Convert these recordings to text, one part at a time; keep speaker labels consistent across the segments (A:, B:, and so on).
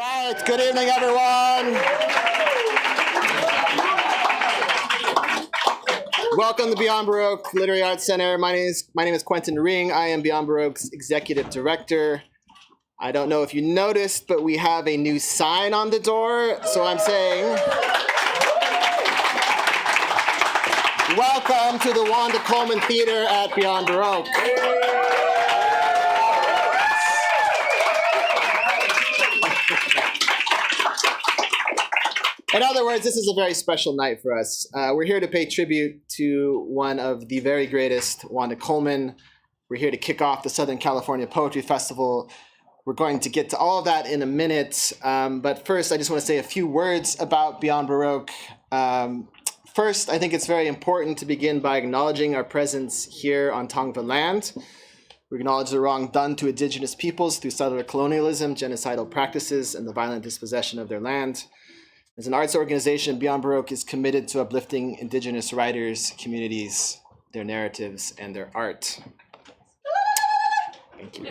A: right, good evening, everyone. Welcome to Beyond Baroque Literary Arts Center. My name is Quentin Ring. I am Beyond Baroque's executive director. I don't know if you noticed, but we have a new sign on the door. So I'm saying, welcome to the Wanda Coleman Theater at Beyond Baroque. In other words, this is a very special night for us. We're here to pay tribute to one of the very greatest, Wanda Coleman. We're here to kick off the Southern California Poetry Festival. We're going to get to all of that in a minute. But first, I just want to say a few words about Beyond Baroque. First, I think it's very important to begin by acknowledging our presence here on Tongva land. We acknowledge the wrong done to indigenous peoples through settler colonialism, genocidal practices, and the violent dispossession of their land. As an arts organization, Beyond Baroque is committed to uplifting indigenous writers, communities, their narratives, and their art. Thank you.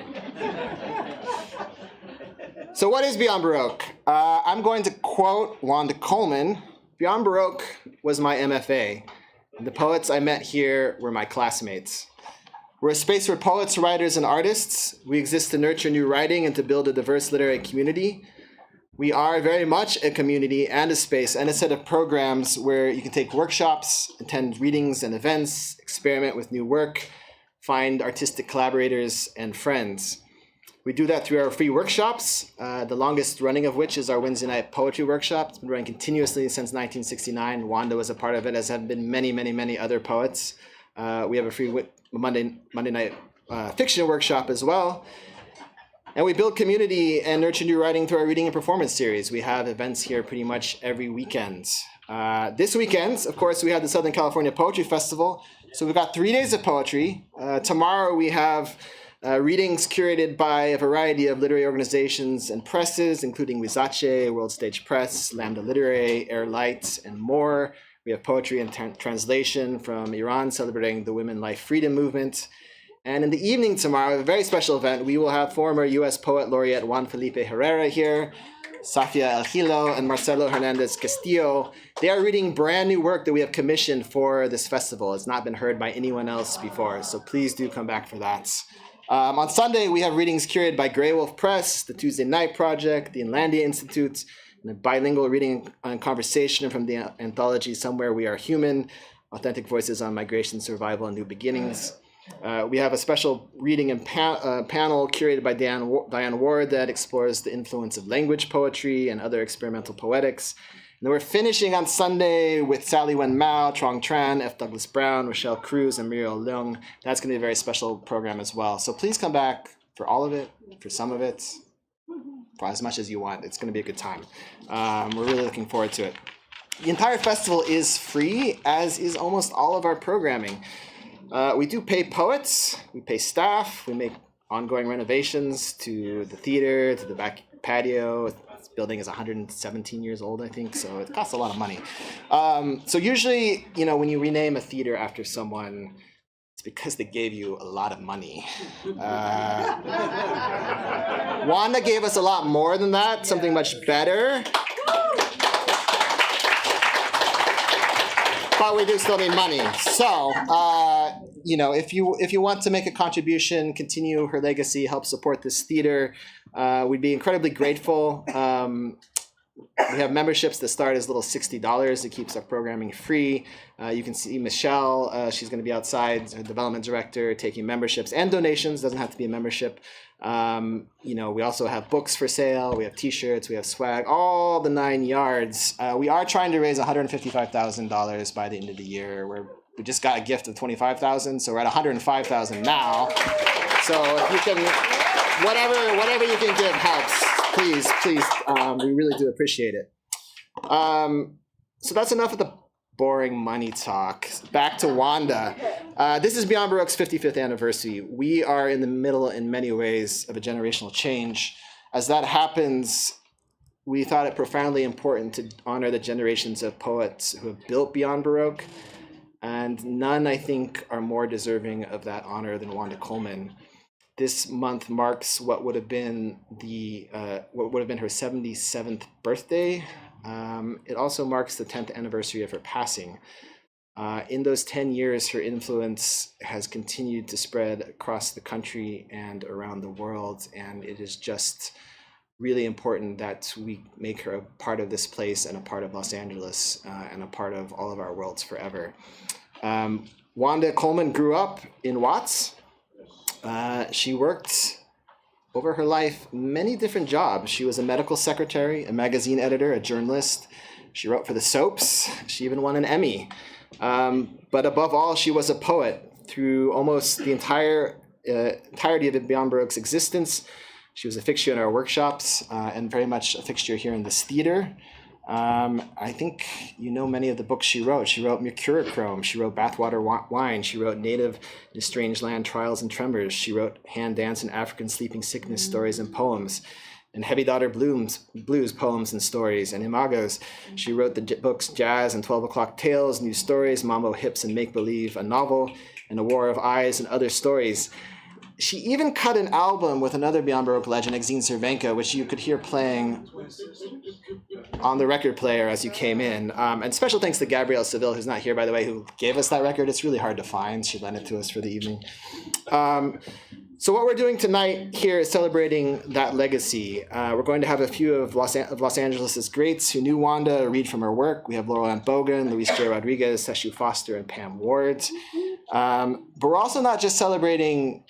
A: So what is Beyond Baroque? I'm going to quote Wanda Coleman. Beyond Baroque was my MFA, and the poets I met here were my classmates. We're a space for poets, writers, and artists. We exist to nurture new writing and to build a diverse literary community. We are very much a community and a space and a set of programs where you can take workshops, attend readings and events, experiment with new work, find artistic collaborators and friends. We do that through our free workshops, the longest running of which is our Wednesday night poetry workshop. It's been running continuously since 1969. Wanda was a part of it, as have been many, many, many other poets. We have a free Monday night fiction workshop as well. And we build community and nurture new writing through our reading and performance series. We have events here pretty much every weekend. This weekend, of course, we have the Southern California Poetry Festival. So we've got 3 days of poetry. Tomorrow we have readings curated by a variety of literary organizations and presses, including Wizache, World Stage Press, Lambda Literary, Air Light, and more. We have poetry and translation from Iran celebrating the Women Life Freedom Movement. And in the evening tomorrow, a very special event, we will have former U.S. Poet Laureate Juan Felipe Herrera here, Safia El Hilo, and Marcelo Hernandez Castillo. They are reading brand new work that we have commissioned for this festival. It's not been heard by anyone else before, so please do come back for that. On Sunday, we have readings curated by Grey Wolf Press, the Tuesday Night Project, the Inlandia Institute, and a bilingual reading and conversation from the anthology Somewhere We Are Human, Authentic Voices on Migration, Survival, and New Beginnings. We have a special reading and panel curated by Diane Ward that explores the influence of language poetry and other experimental poetics. And then we're finishing on Sunday with Sally Wen Mao, Trong Tran, F. Douglas Brown, Rochelle Cruz, and Muriel Leung. That's going to be a very special program as well. So please come back for all of it, for some of it, for as much as you want. It's going to be a good time. We're really looking forward to it. The entire festival is free, as is almost all of our programming. We do pay poets, we pay staff, we make ongoing renovations to the theater, to the back patio. This building is 117 years old, I think, so it costs a lot of money. So usually, when you rename a theater after someone, it's because they gave you a lot of money. Wanda gave us a lot more than that, something much better. But we do still need money. So, if you want to make a contribution, continue her legacy, help support this theater, we'd be incredibly grateful. We have memberships that start as little $60. It keeps our programming free. You can see Michelle. She's going to be outside, her development director, taking memberships and donations. Doesn't have to be a membership. We also have books for sale. We have T-shirts. We have swag. All the 9 yards. We are trying to raise $155,000 by the end of the year. We just got a gift of $25,000, so we're at $105,000 now. So if you can, whatever you can give helps. Please, we really do appreciate it. So that's enough of the boring money talk. Back to Wanda. This is Beyond Baroque's 55th anniversary. We are in the middle, in many ways, of a generational change. As that happens, we thought it profoundly important to honor the generations of poets who have built Beyond Baroque, and none, I think, are more deserving of that honor than Wanda Coleman. This month marks what would have been her 77th birthday. It also marks the 10th anniversary of her passing. In those 10 years, her influence has continued to spread across the country and around the world, and it is just really important that we make her a part of this place and a part of Los Angeles and a part of all of our worlds forever. Wanda Coleman grew up in Watts. She worked over her life many different jobs. She was a medical secretary, a magazine editor, a journalist. She wrote for the soaps. She even won an Emmy. But above all, she was a poet through almost the entirety of Beyond Baroque's existence. She was a fixture in our workshops and very much a fixture here in this theater. I think you know many of the books she wrote. She wrote Mercurochrome. She wrote Bathwater Wine. She wrote Native in a Strange Land, Trials and Tremors. She wrote Hand Dance and African Sleeping Sickness stories and poems. And Heavy Daughter Blues poems and stories, and Imagos. She wrote the books Jazz and 12 O'Clock Tales, New Stories, Mambo Hips and Make Believe, a novel, and A War of Eyes and Other Stories. She even cut an album with another Beyond Baroque legend, Exene Cervenka, which you could hear playing on the record player as you came in. And special thanks to Gabrielle Seville, who's not here, by the way, who gave us that record. It's really hard to find. She lent it to us for the evening. So what we're doing tonight here is celebrating that legacy. We're going to have a few of Los Angeles' greats who knew Wanda read from her work. We have Laurel Ann Boges, Luis J. Rodriguez, Sesshu Foster, and Pam Ward. But we're also not just celebrating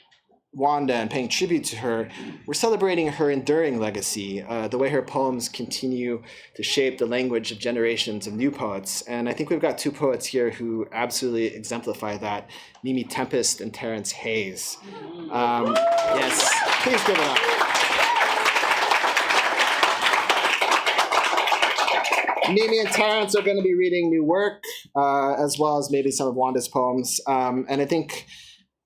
A: Wanda and paying tribute to her, we're celebrating her enduring legacy, the way her poems continue to shape the language of generations of new poets. And I think we've got two poets here who absolutely exemplify that, Mimi Tempest and Terrence Hayes. Yes, please give it up. Mimi and Terrence are going to be reading new work, as well as maybe some of Wanda's poems. And I think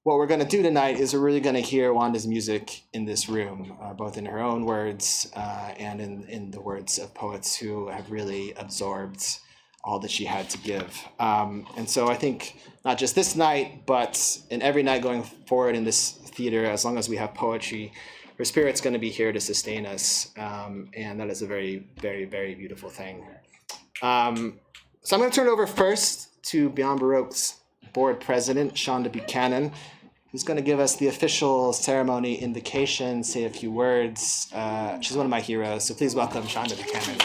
A: what we're going to do tonight is we're really going to hear Wanda's music in this room, both in her own words and in the words of poets who have really absorbed all that she had to give. And so I think not just this night, but in every night going forward in this theater, as long as we have poetry, her spirit's going to be here to sustain us. And that is a very, very, very beautiful thing. So I'm going to turn it over first to Beyond Baroque's board president, Shonda Buchanan, who's going to give us the official ceremony invocation, say a few words. She's one of my heroes, so please welcome Shonda Buchanan.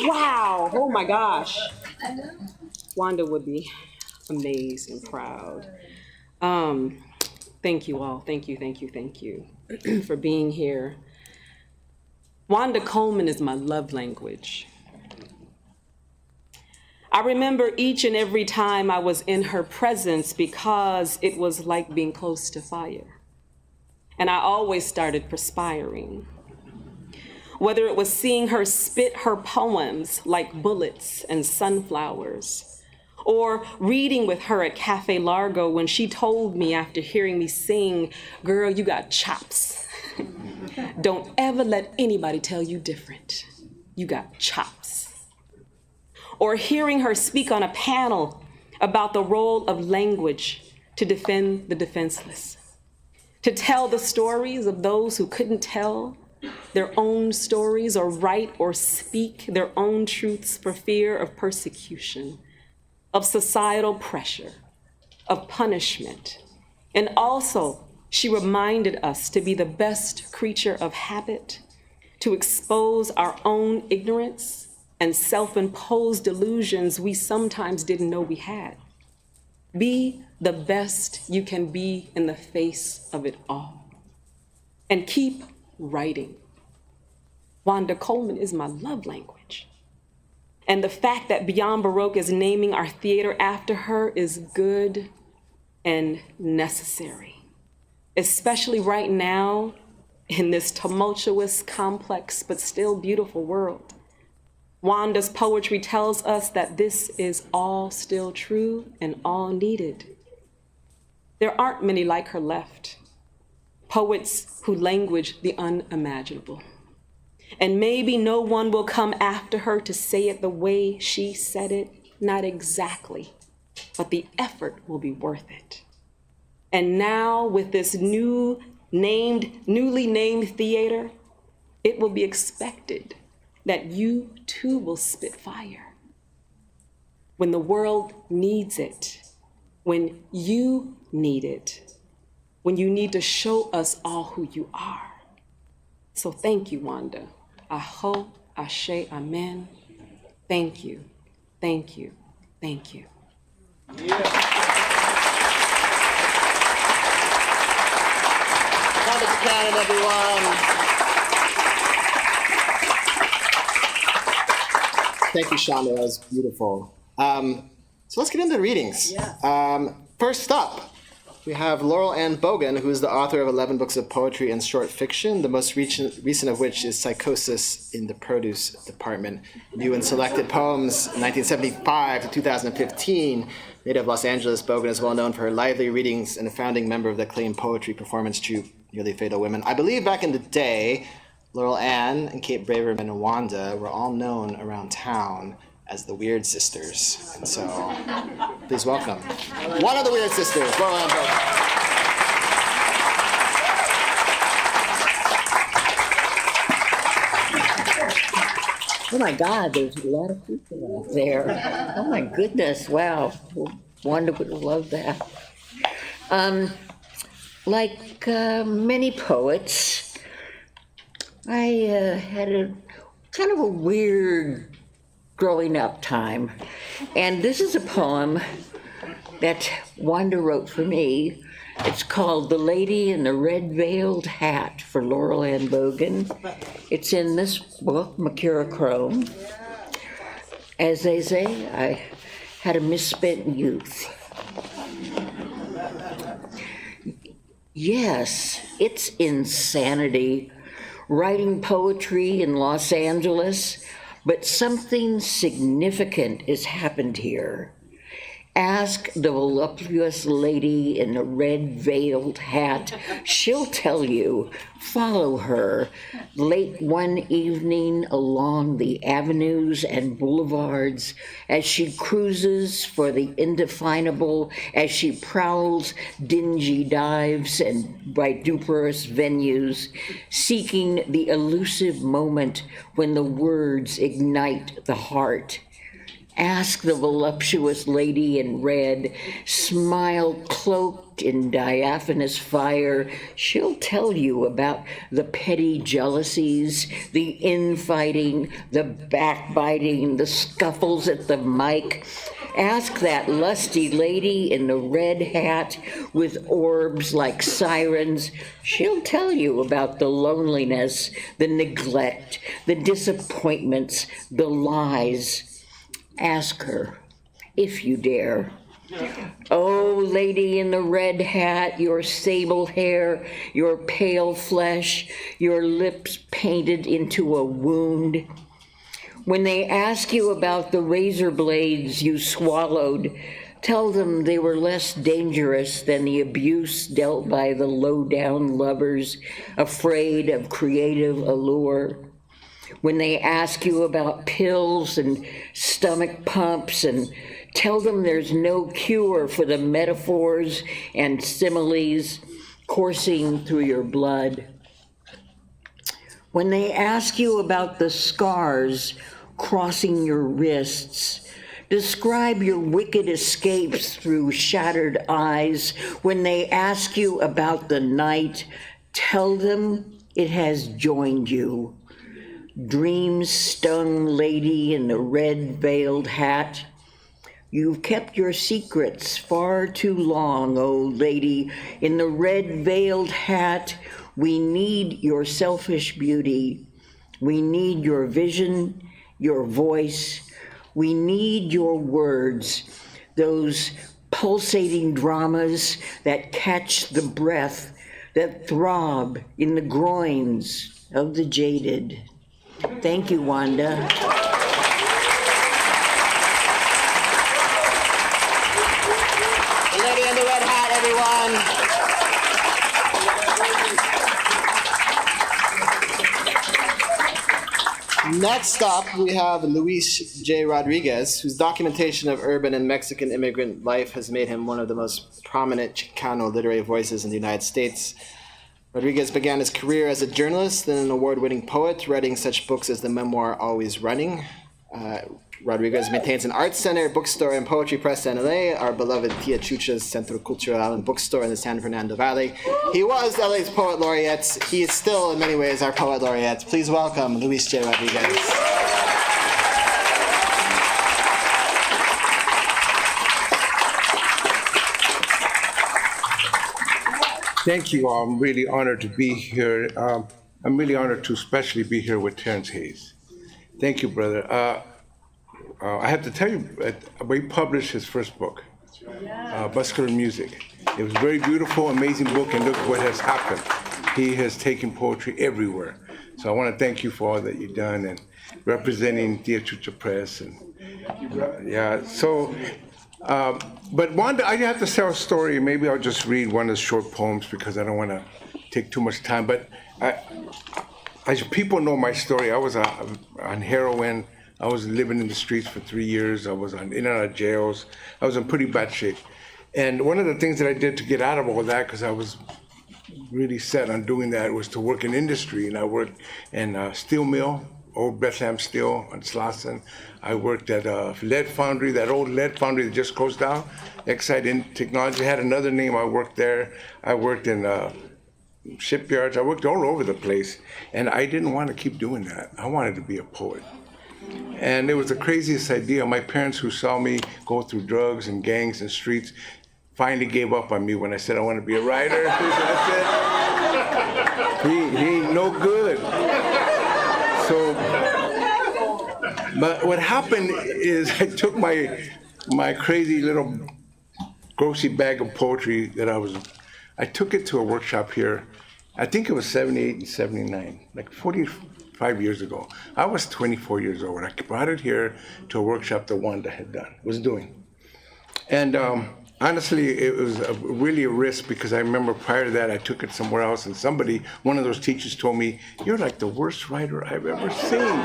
B: Wow, oh my gosh. Wanda would be amazed and proud. Thank you all, thank you for being here. Wanda Coleman is my love language. I remember each and every time I was in her presence because it was like being close to fire. And I always started perspiring. Whether it was seeing her spit her poems like bullets and sunflowers, or reading with her at Cafe Largo when she told me after hearing me sing, "Girl, you got chops. Don't ever let anybody tell you different. You got chops." Or hearing her speak on a panel about the role of language to defend the defenseless, to tell the stories of those who couldn't tell their own stories or write or speak their own truths for fear of persecution, of societal pressure, of punishment. And also, she reminded us to be the best creature of habit, to expose our own ignorance and self-imposed delusions we sometimes didn't know we had. Be the best you can be in the face of it all. And keep writing. Wanda Coleman is my love language. And the fact that Beyond Baroque is naming our theater after her is good and necessary. Especially right now in this tumultuous, complex, but still beautiful world. Wanda's poetry tells us that this is all still true and all needed. There aren't many like her left, poets who language the unimaginable. And maybe no one will come after her to say it the way she said it, not exactly, but the effort will be worth it. And now with this newly named theater, it will be expected that you too will spit fire. When the world needs it, when you need it, when you need to show us all who you are. So thank you, Wanda. Aho, ashe, amen. Thank you, thank you, thank you.
A: Yeah. Wanda Coleman, everyone. Thank you, Shonda. That was beautiful. So let's get into the readings. Yeah. First up, we have Laurel Ann Boges, who is the author of 11 books of poetry and short fiction, the most recent of which is Psychosis in the Produce Department, new and selected poems, 1975 to 2015. Native of Los Angeles, Boges is well known for her lively readings and a founding member of the acclaimed poetry performance troupe, Nearly Fatal Women. I believe back in the day, Laurel Ann and Kate Braverman and Wanda were all known around town as the Weird Sisters. And so, please welcome one of the Weird Sisters, Laurel Ann Boges.
C: Oh my God, there's a lot of people out there. Oh my goodness, wow. Wanda would have loved that. Like many poets, I had a kind of a weird growing up time. And this is a poem that Wanda wrote for me. It's called The Lady in the Red Veiled Hat for Laurel Ann Boges. It's in this book, Mercurochrome. As they say, I had a misspent youth. Yes, it's insanity, writing poetry in Los Angeles, but something significant has happened here. Ask the voluptuous lady in the red veiled hat. She'll tell you. Follow her late one evening along the avenues and boulevards as she cruises for the indefinable, as she prowls dingy dives and vituperous venues, seeking the elusive moment when the words ignite the heart. Ask the voluptuous lady in red, smile cloaked in diaphanous fire. She'll tell you about the petty jealousies, the infighting, the backbiting, the scuffles at the mic. Ask that lusty lady in the red hat with orbs like sirens. She'll tell you about the loneliness, the neglect, the disappointments, the lies. Ask her, if you dare. Oh, lady in the red hat, your sable hair, your pale flesh, your lips painted into a wound. When they ask you about the razor blades you swallowed, tell them they were less dangerous than the abuse dealt by the low-down lovers, afraid of creative allure. When they ask you about pills and stomach pumps, and tell them there's no cure for the metaphors and similes coursing through your blood. When they ask you about the scars crossing your wrists, describe your wicked escapes through shattered eyes. When they ask you about the night, tell them it has joined you. Dream-stung lady in the red-veiled hat, you've kept your secrets far too long, oh lady in the red-veiled hat. We need your selfish beauty. We need your vision, your voice. We need your words, those pulsating dramas that catch the breath, that throb in the groins of the jaded. Thank you, Wanda.
A: The lady in the red hat, everyone. Next up, we have Luis J. Rodriguez, whose documentation of urban and Mexican immigrant life has made him one of the most prominent Chicano literary voices in the United States. Rodriguez began his career as a journalist and an award-winning poet, writing such books as the memoir Always Running. Rodriguez maintains an art center, bookstore, and poetry press in LA, our beloved Tia Chucha's Centro Cultural and bookstore in the San Fernando Valley. He was LA's poet laureate. He is still, in many ways, our poet laureate. Please welcome Luis J. Rodriguez.
D: Thank you all. I'm really honored to be here. I'm really honored to especially be here with Terrence Hayes. Thank you, brother. I have to tell you, we published his first book, Muscular Music. It was a very beautiful, amazing book, and look what has happened. He has taken poetry everywhere. So I want to thank you for all that you've done and representing Tia Chucha Press. And but Wanda, I have to tell a story. Maybe I'll just read one of the short poems because I don't want to take too much time. But as people know my story, I was on heroin. I was living in the streets for 3 years. I was in and out of jails. I was in pretty bad shape. And one of the things that I did to get out of all that, because I was really set on doing that, was to work in industry. And I worked in a steel mill, old Bethlehem Steel on Slauson. I worked at a lead foundry, that old lead foundry that just closed down. Exide Technology had another name. I worked there. I worked in shipyards. I worked all over the place. And I didn't want to keep doing that. I wanted to be a poet. And it was the craziest idea. My parents, who saw me go through drugs and gangs and streets, finally gave up on me when I said I want to be a writer. I said, he ain't no good. So, but what happened is I took my crazy little grocery bag of poetry that I took it to a workshop here. I think it was 78 and 79, like 45 years ago. I was 24 years old. I brought it here to a workshop that Wanda was doing. And honestly, it was really a risk because I remember prior to that, I took it somewhere else and one of those teachers told me, "You're like the worst writer I've ever seen.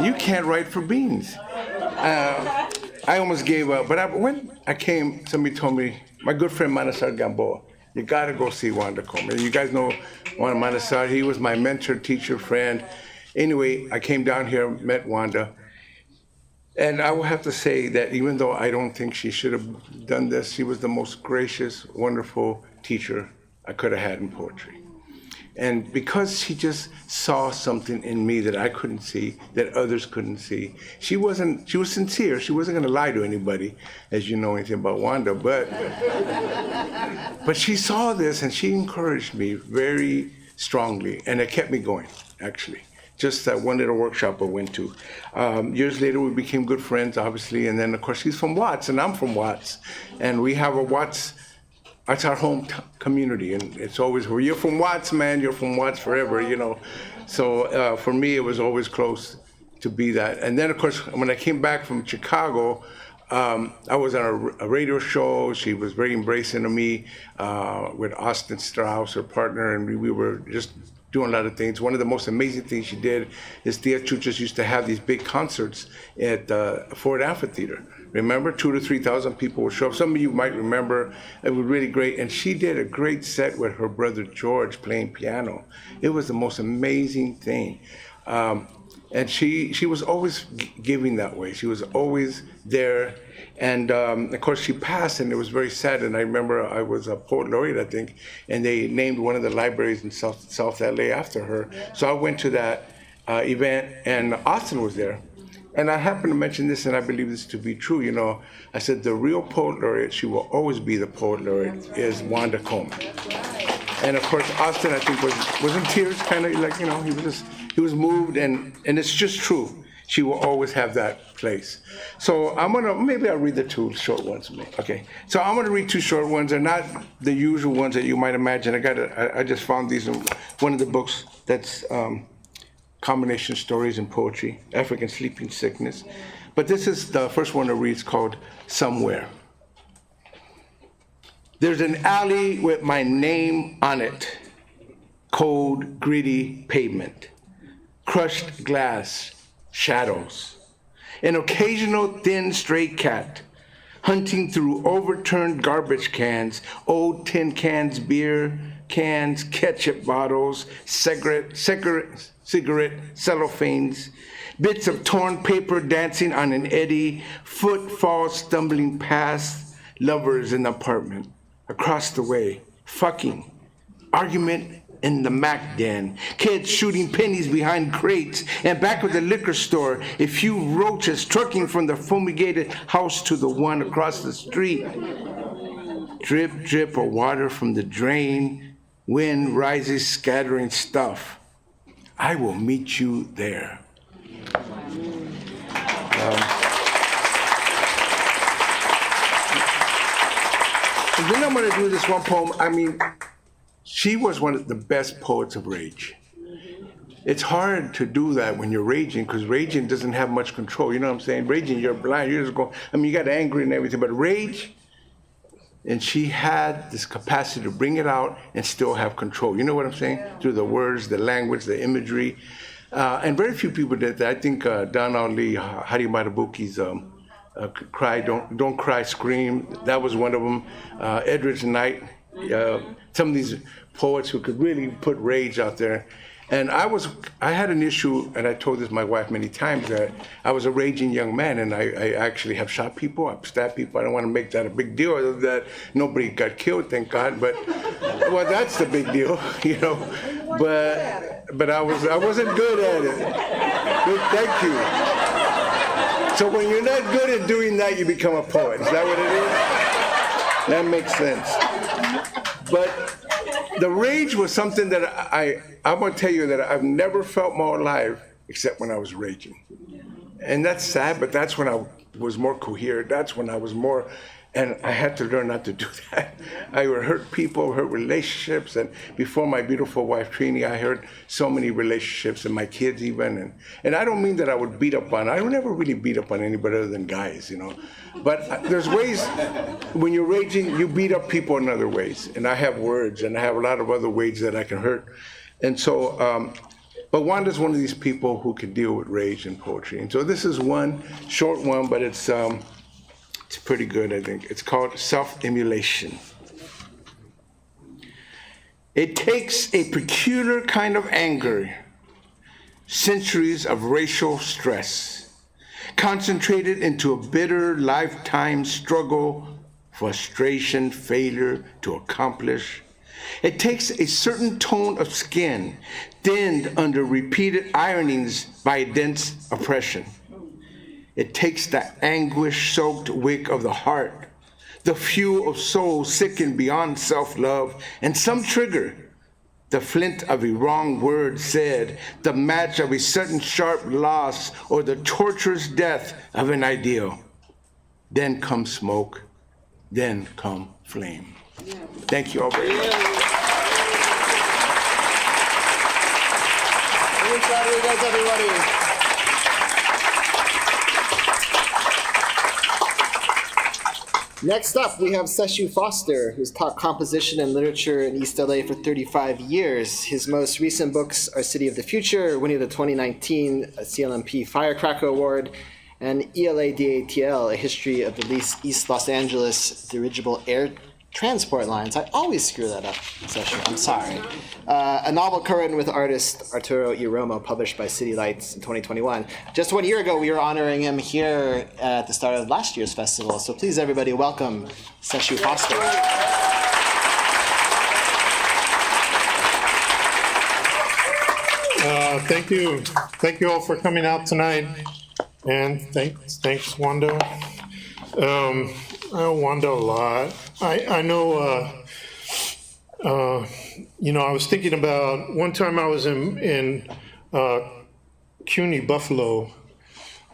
D: You can't write for beans." I almost gave up, but when I came, somebody told me, my good friend Manasar Gamboa, "You gotta go see Wanda Coleman." You guys know Wanda Manasar. He was my mentor, teacher, friend. Anyway, I came down here, met Wanda. And I will have to say that even though I don't think she should have done this, she was the most gracious, wonderful teacher I could have had in poetry. And because she just saw something in me that I couldn't see, that others couldn't see, she was sincere. She wasn't gonna lie to anybody, as you know anything about Wanda, but she saw this and she encouraged me very strongly, and it kept me going, actually. Just that one little workshop I went to. Years later, we became good friends, obviously, and then, of course, she's from Watts, and I'm from Watts. And we have a Watts, that's our home community, and it's always, well, you're from Watts, man, you're from Watts forever, you know. So for me, it was always close to be that. And then, of course, when I came back from Chicago, I was on a radio show. She was very embracing of me with Austin Strauss, her partner, and we were just doing a lot of things. One of the most amazing things she did is Tia Chuchas used to have these big concerts at Ford Amphitheater. Remember, 2,000 to 3,000 people would show up. Some of you might remember. It was really great. And she did a great set with her brother George playing piano. It was the most amazing thing. And she was always giving that way. She was always there. And of course, she passed, and it was very sad. And I remember I was a poet laureate, I think, and they named one of the libraries in South LA after her. So I went to that event, and Austin was there. And I happened to mention this, and I believe this to be true. You know, I said the real poet laureate, she will always be the poet laureate, is Wanda Coleman. And of course, Austin, I think, was in tears, kind of like, you know, he was moved, and it's just true. She will always have that place. So maybe I'll read the two short ones. Okay. So I'm gonna read two short ones. They're not the usual ones that you might imagine. I just found these in one of the books that's combination stories and poetry, African Sleeping Sickness. But this is the first one to read. It's called Somewhere. There's an alley with my name on it, cold, gritty pavement, crushed glass, shadows. An occasional thin stray cat hunting through overturned garbage cans, old tin cans, beer cans, ketchup bottles, cigarette cellophanes, bits of torn paper dancing on an eddy, footfalls stumbling past lovers in the apartment, across the way, fucking, argument in the Mac den, kids shooting pennies behind crates, and back at the liquor store, a few roaches trucking from the fumigated house to the one across the street. Drip, drip of water from the drain, wind rises scattering stuff. I will meet you there. And then I'm going to do this one poem. I mean, she was one of the best poets of rage. It's hard to do that when you're raging, because raging doesn't have much control. You know what I'm saying? Raging, you're blind. You're just going, I mean, you got angry and everything, but rage, and she had this capacity to bring it out and still have control. You know what I'm saying? Through the words, the language, the imagery. And very few people did that. I think Don Ali, Hari Marabuki's Cry, Don't Cry, Scream, that was one of them. Edridge Knight, some of these poets who could really put rage out there. And I had an issue, and I told this my wife many times, that I was a raging young man, and I actually have shot people, I've stabbed people. I don't want to make that a big deal, that nobody got killed, thank God, but, well, that's the big deal, you know. But I wasn't good at it. Good, thank you. So when you're not good at doing that, you become a poet. Is that what it is? That makes sense. But the rage was something that I'm going to tell you that I've never felt more alive except when I was raging. And that's sad, but that's when I was more coherent. That's when I was more, and I had to learn not to do that. I would hurt people, hurt relationships, and before my beautiful wife Trini, I hurt so many relationships and my kids even. And I don't mean that I would beat up on, I would never really beat up on anybody other than guys, you know. But there's ways, when you're raging, you beat up people in other ways. And I have words, and I have a lot of other ways that I can hurt. And so, but Wanda's one of these people who can deal with rage in poetry. And so this is one short one, but it's pretty good, I think. It's called Self-Immolation. It takes a peculiar kind of anger, centuries of racial stress, concentrated into a bitter lifetime struggle, frustration, failure to accomplish. It takes a certain tone of skin, thinned under repeated ironings by dense oppression. It takes the anguish-soaked wick of the heart, the fuel of soul sickened beyond self-love, and some trigger, the flint of a wrong word said, the match of a sudden sharp loss, or the torturous death of an ideal. Then come smoke, then come flame. Yeah. Thank you all very much.
A: Everybody. Next up, we have Sesshu Foster, who's taught composition and literature in East LA for 35 years. His most recent books are City of the Future, winning the 2019 CLMP Firecracker Award, and ELA-DATL, A History of the East Los Angeles Dirigible Air Transport Lines. I always screw that up, Sesshu, I'm sorry. A novel co-written with artist Arturo Iromo, published by City Lights in 2021. Just 1 year ago, we were honoring him here at the start of last year's festival. So please, everybody, welcome Sesshu Foster.
E: Thank you. Thank you all for coming out tonight. And thanks, Wanda. I know Wanda a lot. I know, I was thinking about, one time I was in CUNY, Buffalo,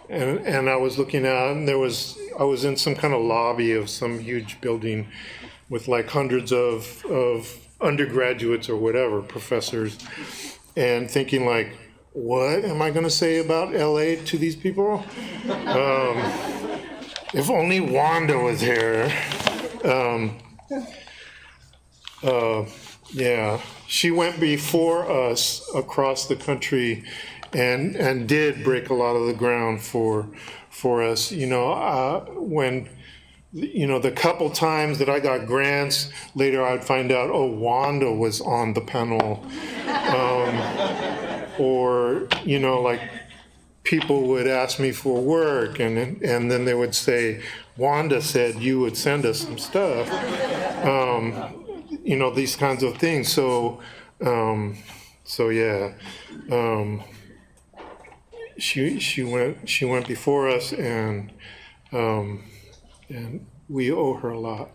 E: and I was looking out, and I was in some kind of lobby of some huge building with like hundreds of undergraduates or whatever, professors, and thinking like, what am I gonna say about LA to these people? If only Wanda was here. Yeah, she went before us across the country and did break a lot of the ground for us. When the couple times that I got grants, later I'd find out, oh, Wanda was on the panel, or like people would ask me for work, and then they would say, Wanda said you would send us some stuff, these kinds of things. So yeah, she went before us, and we owe her a lot.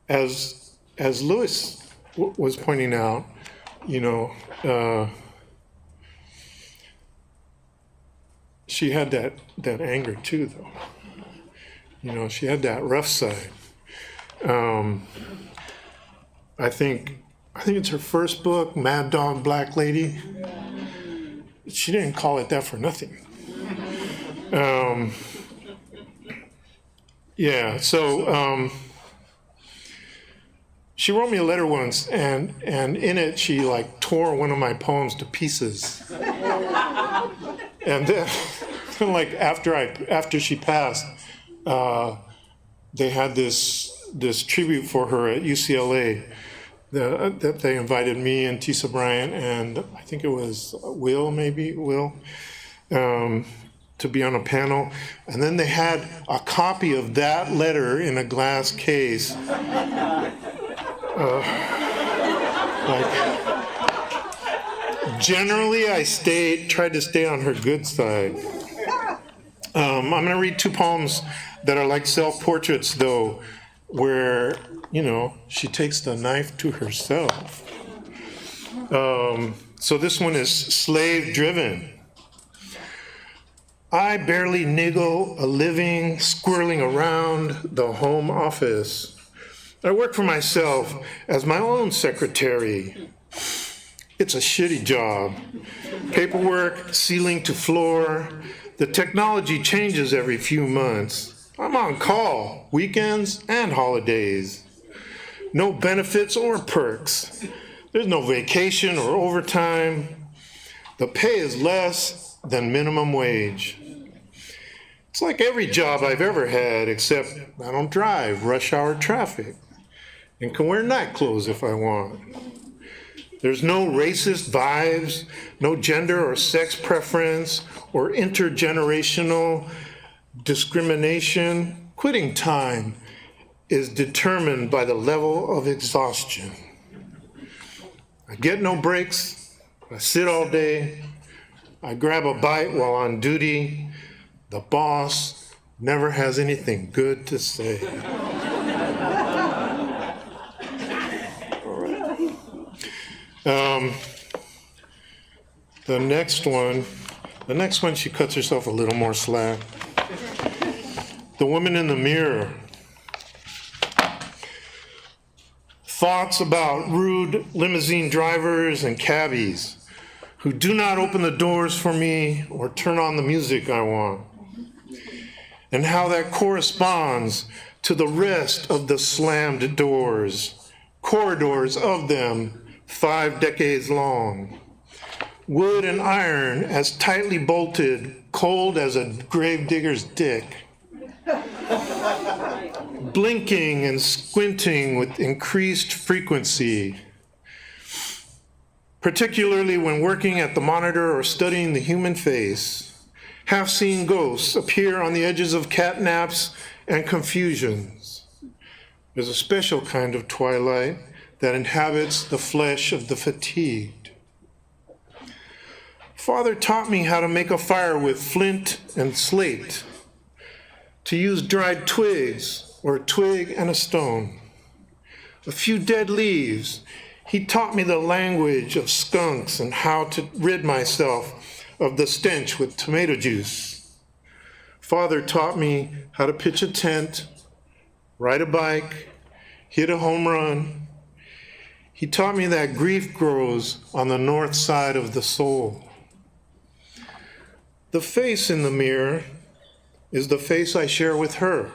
E: As Lewis was pointing out, she had that anger too, though. She had that rough side. I think it's her first book, Mad Dog Black Lady. She didn't call it that for nothing. She wrote me a letter once, and in it she tore one of my poems to pieces. And then after she passed, they had this tribute for her at UCLA that they invited me and Tisa Bryant and I think it was Will to be on a panel. And then they had a copy of that letter in a glass case. Generally, I tried to stay on her good side. I'm going to read two poems that are like self-portraits, though, where, she takes the knife to herself. So this one is Slave-Driven. I barely niggle a living, squirreling around the home office. I work for myself as my own secretary. It's a shitty job. Paperwork, ceiling to floor. The technology changes every few months. I'm on call, weekends and holidays. No benefits or perks. There's no vacation or overtime. The pay is less than minimum wage. It's like every job I've ever had, except I don't drive rush hour traffic and can wear night clothes if I want. There's no racist vibes, no gender or sex preference or intergenerational discrimination. Quitting time is determined by the level of exhaustion. I get no breaks. I sit all day. I grab a bite while on duty. The boss never has anything good to say. The next one, she cuts herself a little more slack. The Woman in the Mirror. Thoughts about rude limousine drivers and cabbies who do not open the doors for me or turn on the music I want, and how that corresponds to the rest of the slammed doors, corridors of them 5 decades long, wood and iron as tightly bolted, cold as a gravedigger's dick, blinking and squinting with increased frequency, particularly when working at the monitor or studying the human face. Half-seen ghosts appear on the edges of catnaps and confusions. There's a special kind of twilight that inhabits the flesh of the fatigued. Father taught me how to make a fire with flint and slate, to use dried twigs or a twig and a stone, a few dead leaves. He taught me the language of skunks and how to rid myself of the stench with tomato juice. Father taught me how to pitch a tent, ride a bike, hit a home run. He taught me that grief grows on the north side of the soul. The face in the mirror is the face I share with her.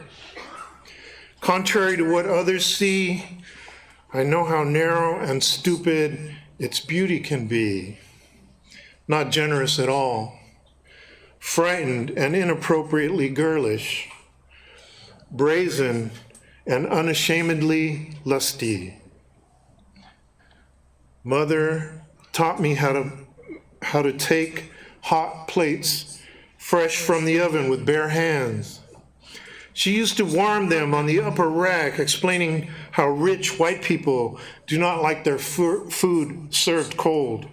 E: Contrary to what others see, I know how narrow and stupid its beauty can be, not generous at all, frightened and inappropriately girlish, brazen and unashamedly lusty. Mother taught me how to take hot plates fresh from the oven with bare hands. She used to warm them on the upper rack, explaining how rich white people do not like their food served cold.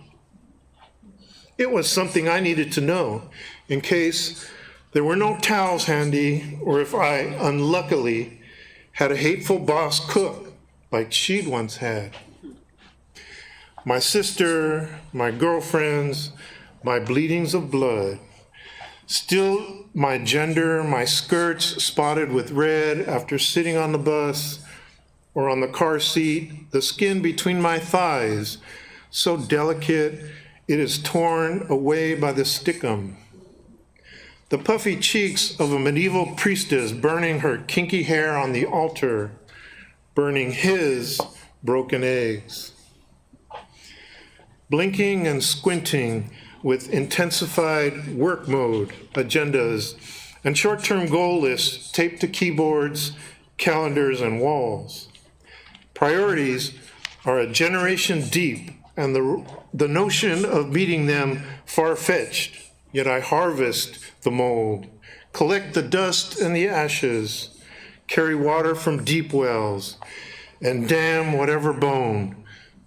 E: It was something I needed to know in case there were no towels handy, or if I unluckily had a hateful boss cook like she'd once had. My sister, my girlfriends, my bleedings of blood, still my gender, my skirts spotted with red after sitting on the bus or on the car seat, the skin between my thighs, so delicate it is torn away by the stickum. The puffy cheeks of a medieval priestess burning her kinky hair on the altar, burning his broken eggs. Blinking and squinting with intensified work mode agendas and short-term goal lists taped to keyboards, calendars, and walls. Priorities are a generation deep, and the notion of meeting them far-fetched, yet I harvest the mold, collect the dust and the ashes, carry water from deep wells, and damn whatever bone,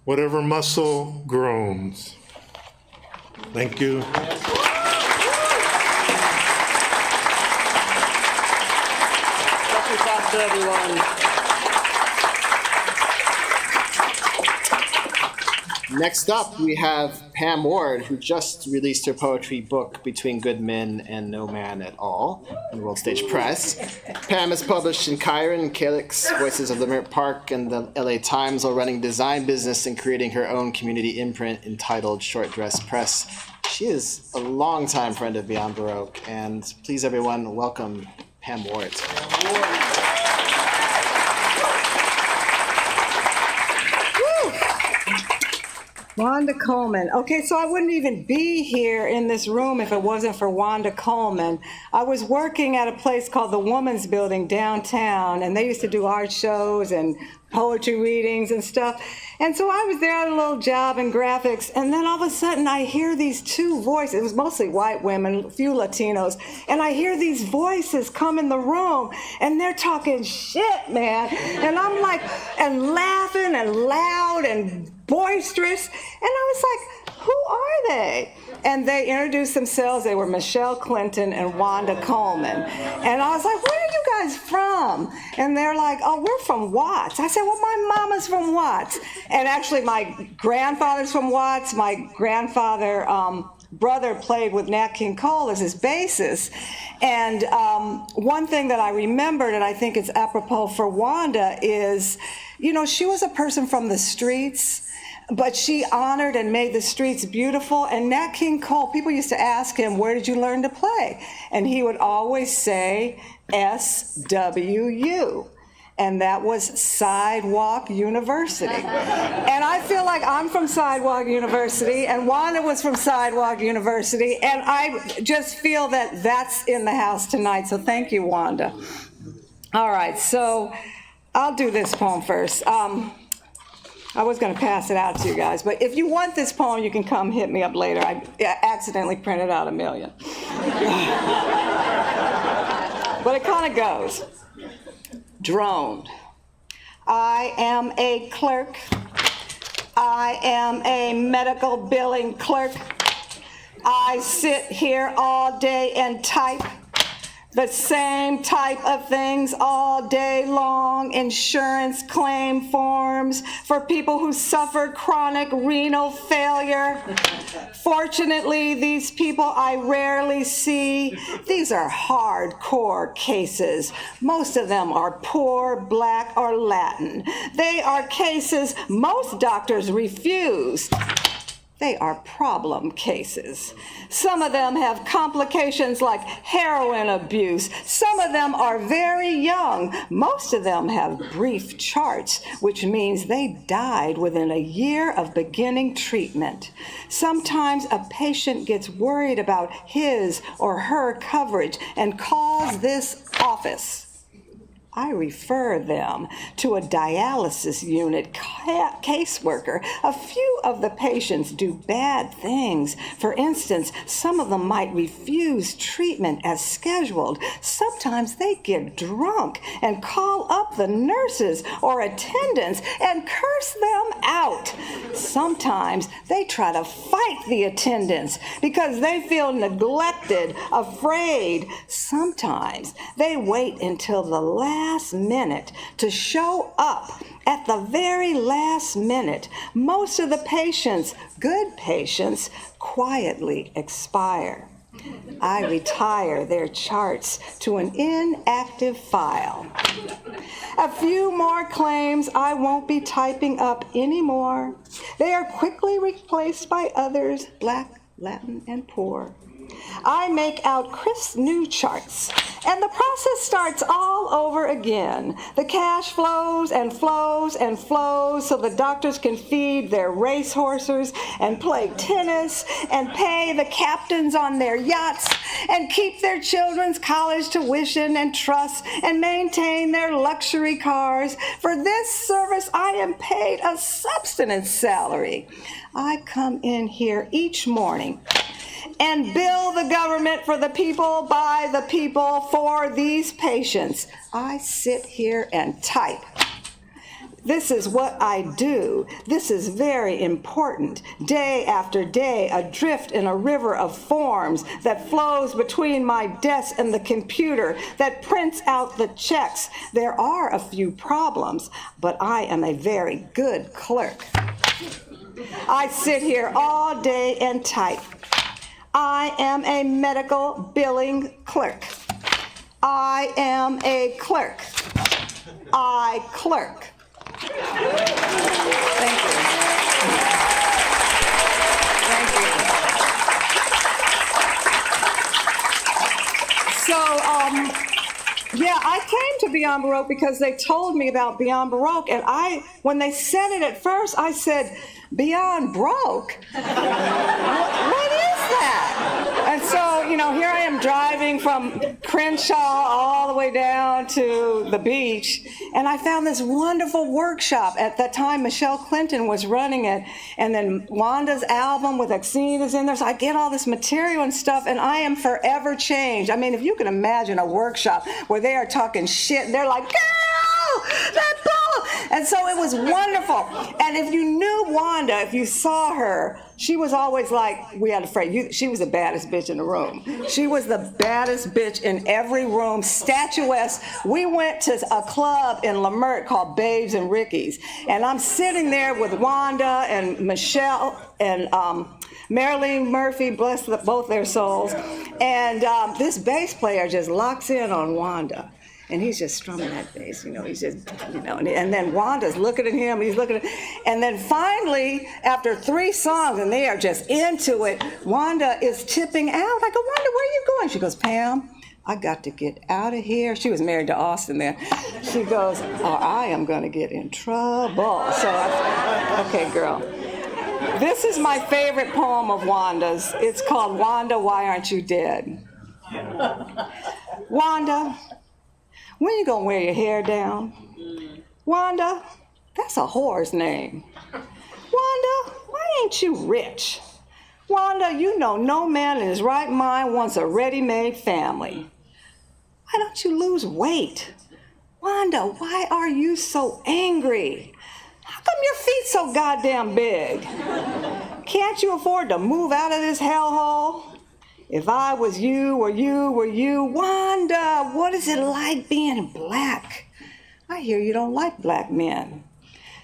E: whatever muscle groans. Thank you.
A: Sesshu Foster, everyone. Next up, we have Pam Ward, who just released her poetry book, Between Good Men and No Man at All, in World Stage Press. Pam is published in Chiron, Calyx, Voices of Leimert Park, and the LA Times, while running design business and creating her own community imprint entitled Short Dress Press. She is a longtime friend of Beyond Baroque, and please, everyone, welcome Pam Ward.
F: Wanda Coleman. Okay, so I wouldn't even be here in this room if it wasn't for Wanda Coleman. I was working at a place called the Woman's Building downtown, and they used to do art shows and poetry readings and stuff. And so I was there at a little job in graphics, and then all of a sudden I hear these two voices. It was mostly white women, a few Latinos, and I hear these voices come in the room, and they're talking shit, man. And I'm like, and laughing and loud and boisterous, and I was like, who are they? And they introduced themselves. They were Michelle Clinton and Wanda Coleman. And I was like, where are you guys from? And they're like, oh, we're from Watts. I said, well, my mama's from Watts. And actually, my grandfather's from Watts. My grandfather brother played with Nat King Cole as his bassist. And one thing that I remembered, and I think it's apropos for Wanda, is, you know, she was a person from the streets, but she honored and made the streets beautiful. And Nat King Cole, people used to ask him, where did you learn to play? And he would always say, SWU. And that was Sidewalk University. And I feel like I'm from Sidewalk University, and Wanda was from Sidewalk University, and I just feel that that's in the house tonight. So thank you, Wanda. All right, so I'll do this poem first. I was going to pass it out to you guys, but if you want this poem, you can come hit me up later. I accidentally printed out 1 million. But it kind of goes. Droned. I am a clerk. I am a medical billing clerk. I sit here all day and type the same type of things all day long, insurance claim forms for people who suffer chronic renal failure. Fortunately, these people I rarely see. These are hardcore cases. Most of them are poor, black, or Latin. They are cases most doctors refuse They are problem cases. Some of them have complications like heroin abuse. Some of them are very young. Most of them have brief charts, which means they died within a year of beginning treatment. Sometimes a patient gets worried about his or her coverage and calls this office. I refer them to a dialysis unit caseworker. A few of the patients do bad things. For instance, some of them might refuse treatment as scheduled. Sometimes they get drunk and call up the nurses or attendants and curse them out. Sometimes they try to fight the attendants because they feel neglected, afraid. Sometimes they wait until the last minute to show up. At the very last minute, most of the patients, good patients, quietly expire. I retire their charts to an inactive file. A few more claims I won't be typing up anymore. They are quickly replaced by others, Black, Latin, and poor. I make out crisp new charts, and the process starts all over again. The cash flows and flows and flows so the doctors can feed their racehorses and play tennis and pay the captains on their yachts and keep their children's college tuition and trust and maintain their luxury cars. For this service, I am paid a subsistence salary. I come in here each morning and bill the government for the people, by the people, for these patients. I sit here and type. This is what I do. This is very important. Day after day, adrift in a river of forms that flows between my desk and the computer that prints out the checks. There are a few problems, but I am a very good clerk. I sit here all day and type. I am a medical billing clerk. I am a clerk. I clerk. Thank you. Thank you. So, yeah, I came to Beyond Baroque because they told me about Beyond Baroque, and when they said it at first, I said, Beyond Broke? What is that? And so, here I am driving from Crenshaw all the way down to the beach, and I found this wonderful workshop. At that time, Michelle Clinton was running it, and then Wanda's album with Exene is in there, so I get all this material and stuff, and I am forever changed. I mean, if you can imagine a workshop where they are talking shit, and they're like, girl, that bull! And so it was wonderful. And if you knew Wanda, if you saw her, she was always like, we had afraid. She was the baddest bitch in the room. She was the baddest bitch in every room, statuesque. We went to a club in Leimert called Babes and Ricky's. And I'm sitting there with Wanda and Michelle and Marilyn Murphy, bless both their souls. And this bass player just locks in on Wanda. And he's just strumming that bass, he's just, and then Wanda's looking at him, he's looking at, and then finally, after 3 songs, and they are just into it, Wanda is tipping out. I go, Wanda, where are you going? She goes, Pam, I got to get out of here. She was married to Austin there. She goes, or I am going to get in trouble. So okay, girl. This is my favorite poem of Wanda's. It's called Wanda, Why Aren't You Dead? Wanda, when you gonna wear your hair down? Wanda, that's a whore's name. Wanda, why ain't you rich? Wanda, no man in his right mind wants a ready-made family. Why don't you lose weight? Wanda, why are you so angry? How come your feet so goddamn big? Can't you afford to move out of this hellhole? If I was you, or you, Wanda, what is it like being black? I hear you don't like black men.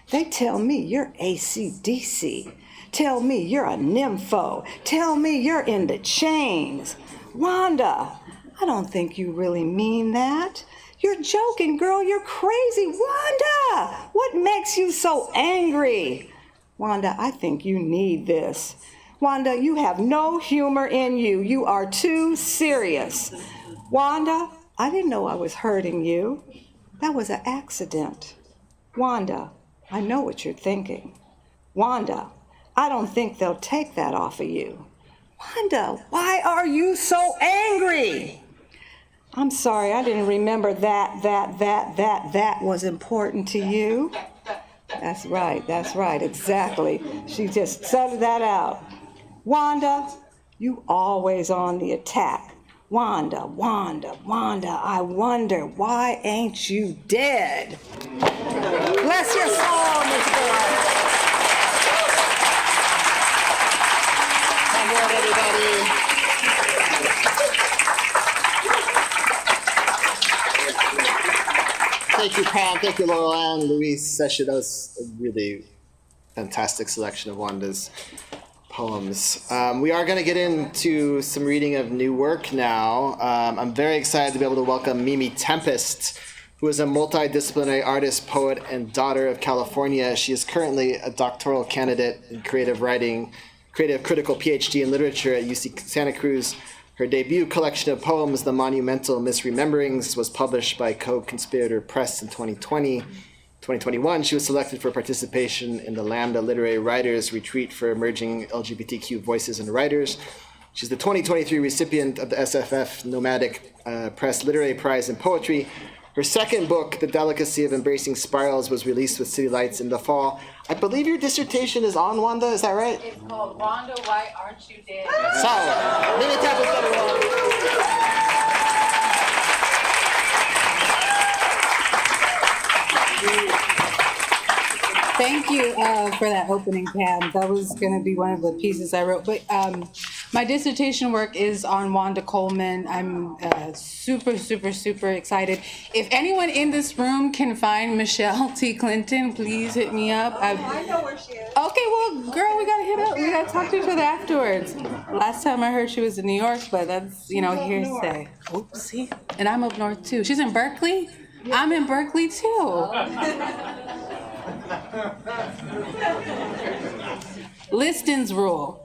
F: They tell me you're AC/DC. Tell me you're a nympho. Tell me you're into chains. Wanda, I don't think you really mean that. You're joking, girl, you're crazy. Wanda, what makes you so angry? Wanda, I think you need this. Wanda, you have no humor in you. You are too serious. Wanda, I didn't know I was hurting you. That was an accident. Wanda, I know what you're thinking. Wanda, I don't think they'll take that off of you. Wanda, why are you so angry? I'm sorry, I didn't remember that was important to you. That's right, exactly. She just said that out. Wanda, you always on the attack. Wanda, I wonder, why ain't you dead? Bless your soul, Miss Girl.
A: Pam Ward, everybody. Thank you, Pam. Thank you, Laurel Ann, Luis, Sesshu. That was a really fantastic selection of Wanda's poems. We are going to get into some reading of new work now. I'm very excited to be able to welcome Mimi Tempest, who is a multidisciplinary artist, poet, and daughter of California. She is currently a doctoral candidate in creative writing, creative critical PhD in literature at UC Santa Cruz. Her debut collection of poems, The Monumental Misrememberings, was published by Co-Conspirator Press in 2021, she was selected for participation in the Lambda Literary Writers Retreat for Emerging LGBTQ Voices and Writers. She's the 2023 recipient of the SFF Nomadic Press Literary Prize in Poetry. Her second book, The Delicacy of Embracing Spirals, was released with City Lights in the fall. I believe your dissertation is on Wanda, is that right?
G: It's called Wanda, Why Aren't You Dead?
A: So, Mimi Tempest, everyone.
G: Thank you for that opening, Pam. That was going to be one of the pieces I wrote. But my dissertation work is on Wanda Coleman. I'm super excited. If anyone in this room can find Michelle T. Clinton, please hit me up.
F: I know where she is.
G: Okay, well, girl, we got to hit up. We got to talk to each other afterwards. Last time I heard she was in New York, but that's, hearsay. Oopsie. And I'm up north, too. She's in Berkeley? Yeah. I'm in Berkeley, too. Liston's rule.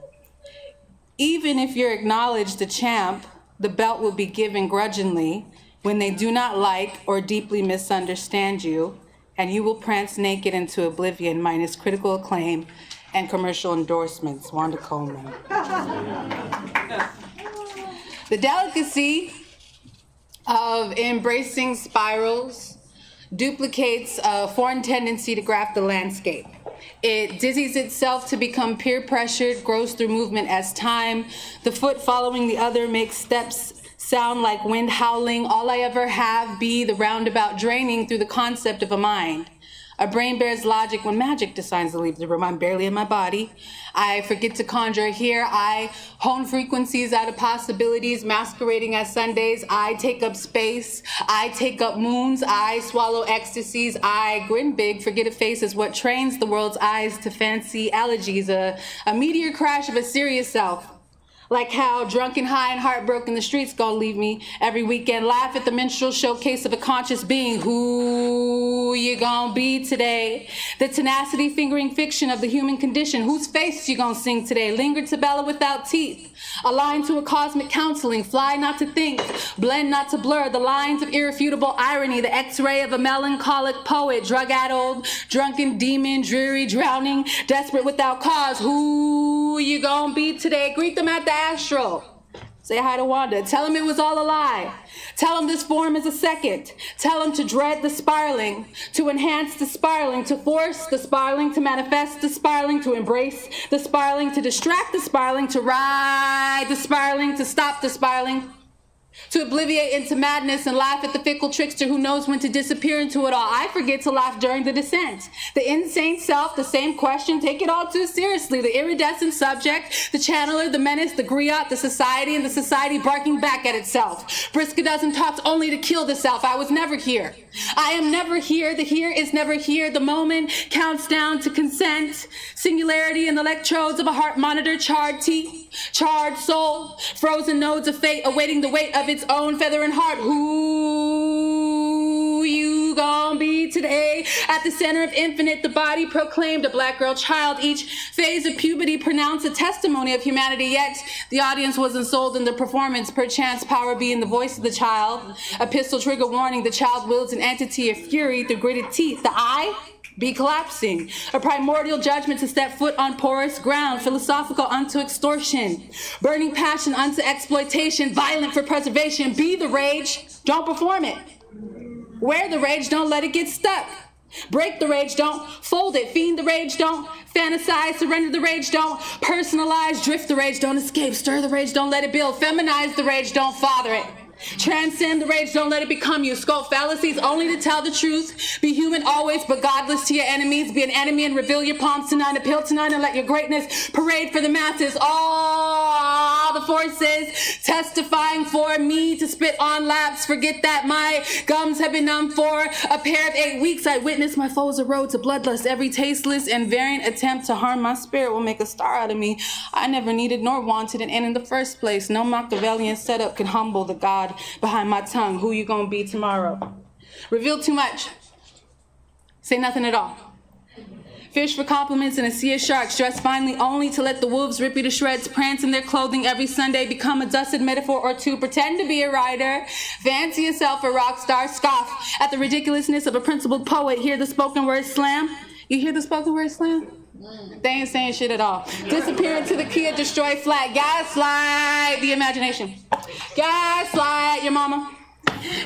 G: Even if you're acknowledged a champ, the belt will be given grudgingly when they do not like or deeply misunderstand you, and you will prance naked into oblivion minus critical acclaim and commercial endorsements. Wanda Coleman. The delicacy of embracing spirals duplicates a foreign tendency to graph the landscape. It dizzies itself to become peer pressured, grows through movement as time. The foot following the other makes steps sound like wind howling. All I ever have be the roundabout draining through the concept of a mind. A brain bears logic when magic decides to leave the room. I'm barely in my body. I forget to conjure here. I hone frequencies out of possibilities, masquerading as Sundays. I take up space. I take up moons. I swallow ecstasies. I grin big, forget a face is what trains the world's eyes to fancy allergies. A meteor crash of a serious self. Like how drunk and high and heartbroken the streets gonna leave me every weekend. Laugh at the minstrel showcase of a conscious being. Who you gonna be today? The tenacity fingering fiction of the human condition. Whose face you gonna sing today? Linger to Bella without teeth. Align to a cosmic counseling. Fly not to think. Blend not to blur. The lines of irrefutable irony. The x-ray of a melancholic poet. Drug-addled, drunken demon, dreary, drowning, desperate without cause. Who you gonna be today? Greet them at the Astro. Say hi to Wanda. Tell him it was all a lie. Tell him this form is a second. Tell him to dread the spiraling, to enhance the spiraling, to force the spiraling, to manifest the spiraling, to embrace the spiraling, to distract the spiraling, to ride the spiraling, to stop the spiraling, to obliviate into madness and laugh at the fickle trickster who knows when to disappear into it all. I forget to laugh during the descent. The insane self, the same question, take it all too seriously. The iridescent subject, the channeler, the menace, the griot, the society, and the society barking back at itself. Briska doesn't talk only to kill the self. I was never here. I am never here. The here is never here. The moment counts down to consent. Singularity in the electrodes of a heart monitor. Charred teeth, charred soul, frozen nodes of fate awaiting the weight of its own feather and heart. Who you gonna be today? At the center of infinite, the body proclaimed a black girl child. Each phase of puberty pronounced a testimony of humanity, yet the audience wasn't sold in the performance. Perchance power being the voice of the child. A pistol trigger warning, the child wields an entity of fury through gritted teeth. The eye be collapsing. A primordial judgment to step foot on porous ground, philosophical unto extortion, burning passion unto exploitation, violent for preservation. Be the rage, don't perform it. Wear the rage, don't let it get stuck. Break the rage, don't fold it. Fiend the rage, don't fantasize. Surrender the rage, don't personalize. Drift the rage, don't escape. Stir the rage, don't let it build. Feminize the rage, don't father it. Transcend the rage, don't let it become you. Sculpt fallacies only to tell the truth. Be human always, but godless to your enemies. Be an enemy and reveal your palms tonight. Appeal tonight and let your greatness parade for the masses. All the forces testifying for me to spit on laps. Forget that my gums have been numb for a pair of 8 weeks. I witnessed my foes erode to bloodlust. Every tasteless and variant attempt to harm my spirit will make a star out of me. I never needed nor wanted an end in the first place. No Machiavellian setup can humble the God behind my tongue. Who you gonna be tomorrow? Reveal too much. Say nothing at all. Fish for compliments in a sea of sharks, dressed finely only to let the wolves rip you to shreds, prance in their clothing every Sunday, become a dusted metaphor or two, pretend to be a writer, fancy yourself a rock star, scoff at the ridiculousness of a principled poet, hear the spoken word slam. You hear the spoken word slam? They ain't saying shit at all. Disappear into the Kia, destroy flat, gaslight the imagination. Gaslight your mama.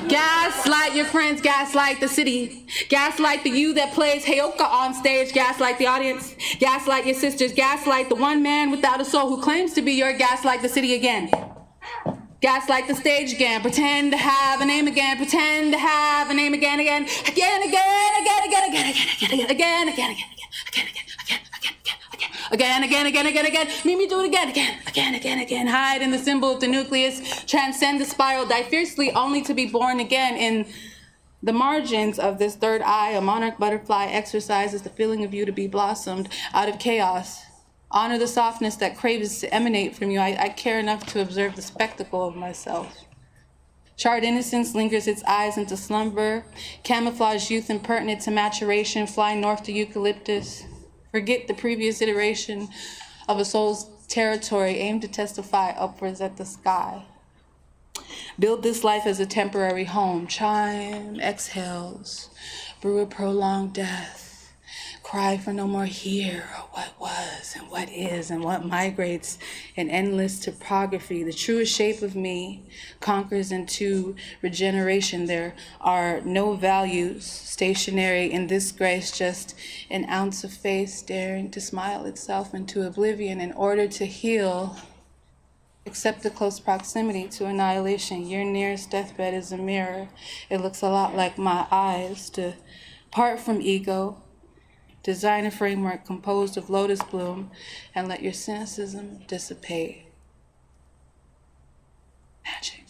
G: Gaslight your friends, gaslight the city. Gaslight the you that plays Heyoka on stage. Gaslight the audience. Gaslight your sisters. Gaslight the one man without a soul who claims to be your gaslight the city again. Gaslight the stage again. Pretend to have a name again. Pretend to have a name again, again, again, again, again, again, again, again, again, again, again, again. Again, again, again, again, again. Make me do it again, again, again, again, again. Hide in the symbol of the nucleus. Transcend the spiral. Die fiercely, only to be born again. In the margins of this third eye, a monarch butterfly exercises the feeling of you to be blossomed out of chaos. Honor the softness that craves to emanate from you. I care enough to observe the spectacle of myself. Charred innocence lingers its eyes into slumber. Camouflage youth impertinent to maturation. Fly north to eucalyptus. Forget the previous iteration of a soul's territory. Aim to testify upwards at the sky. Build this life as a temporary home. Chime exhales. Brew a prolonged death. Cry for no more here, or what was and what is and what migrates in endless topography. The truest shape of me conquers into regeneration. There are no values stationary in this grace, just an ounce of face daring to smile itself into oblivion in order to heal. Accept the close proximity to annihilation. Your nearest deathbed is a mirror. It looks a lot like my eyes. To part from ego, design a framework composed of lotus bloom, and let your cynicism dissipate. Magic.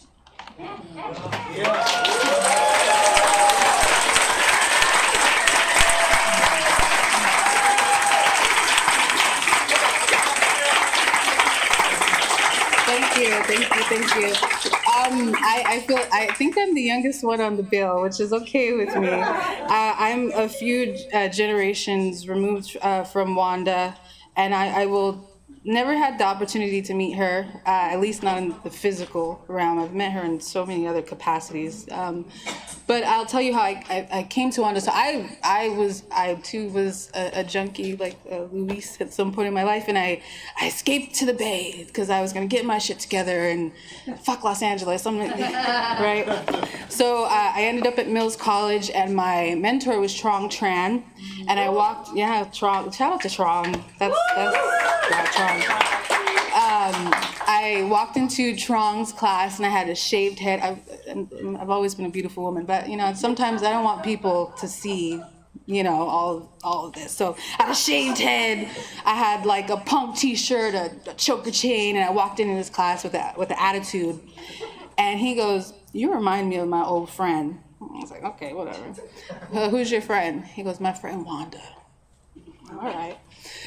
G: Thank you. I think I'm the youngest one on the bill, which is okay with me. I'm a few generations removed from Wanda, and I will never had the opportunity to meet her, at least not in the physical realm. I've met her in so many other capacities. But I'll tell you how I came to Wanda. So I too was a junkie like Luis at some point in my life, and I escaped to the Bay because I was gonna get my shit together and fuck Los Angeles. Right? So I ended up at Mills College, and my mentor was Trong Tran, and I walked. Yeah, Trong. Shout out to Trong. That's Trong. I walked into Trong's class and I had a shaved head. I've always been a beautiful woman, but sometimes I don't want people to see, all of this. So I had a shaved head. I had like a punk T-shirt, a choker chain, and I walked into his class with the attitude. And he goes, "You remind me of my old friend." I was like, "Okay, whatever." "Who's your friend?" He goes, "My friend Wanda." All right.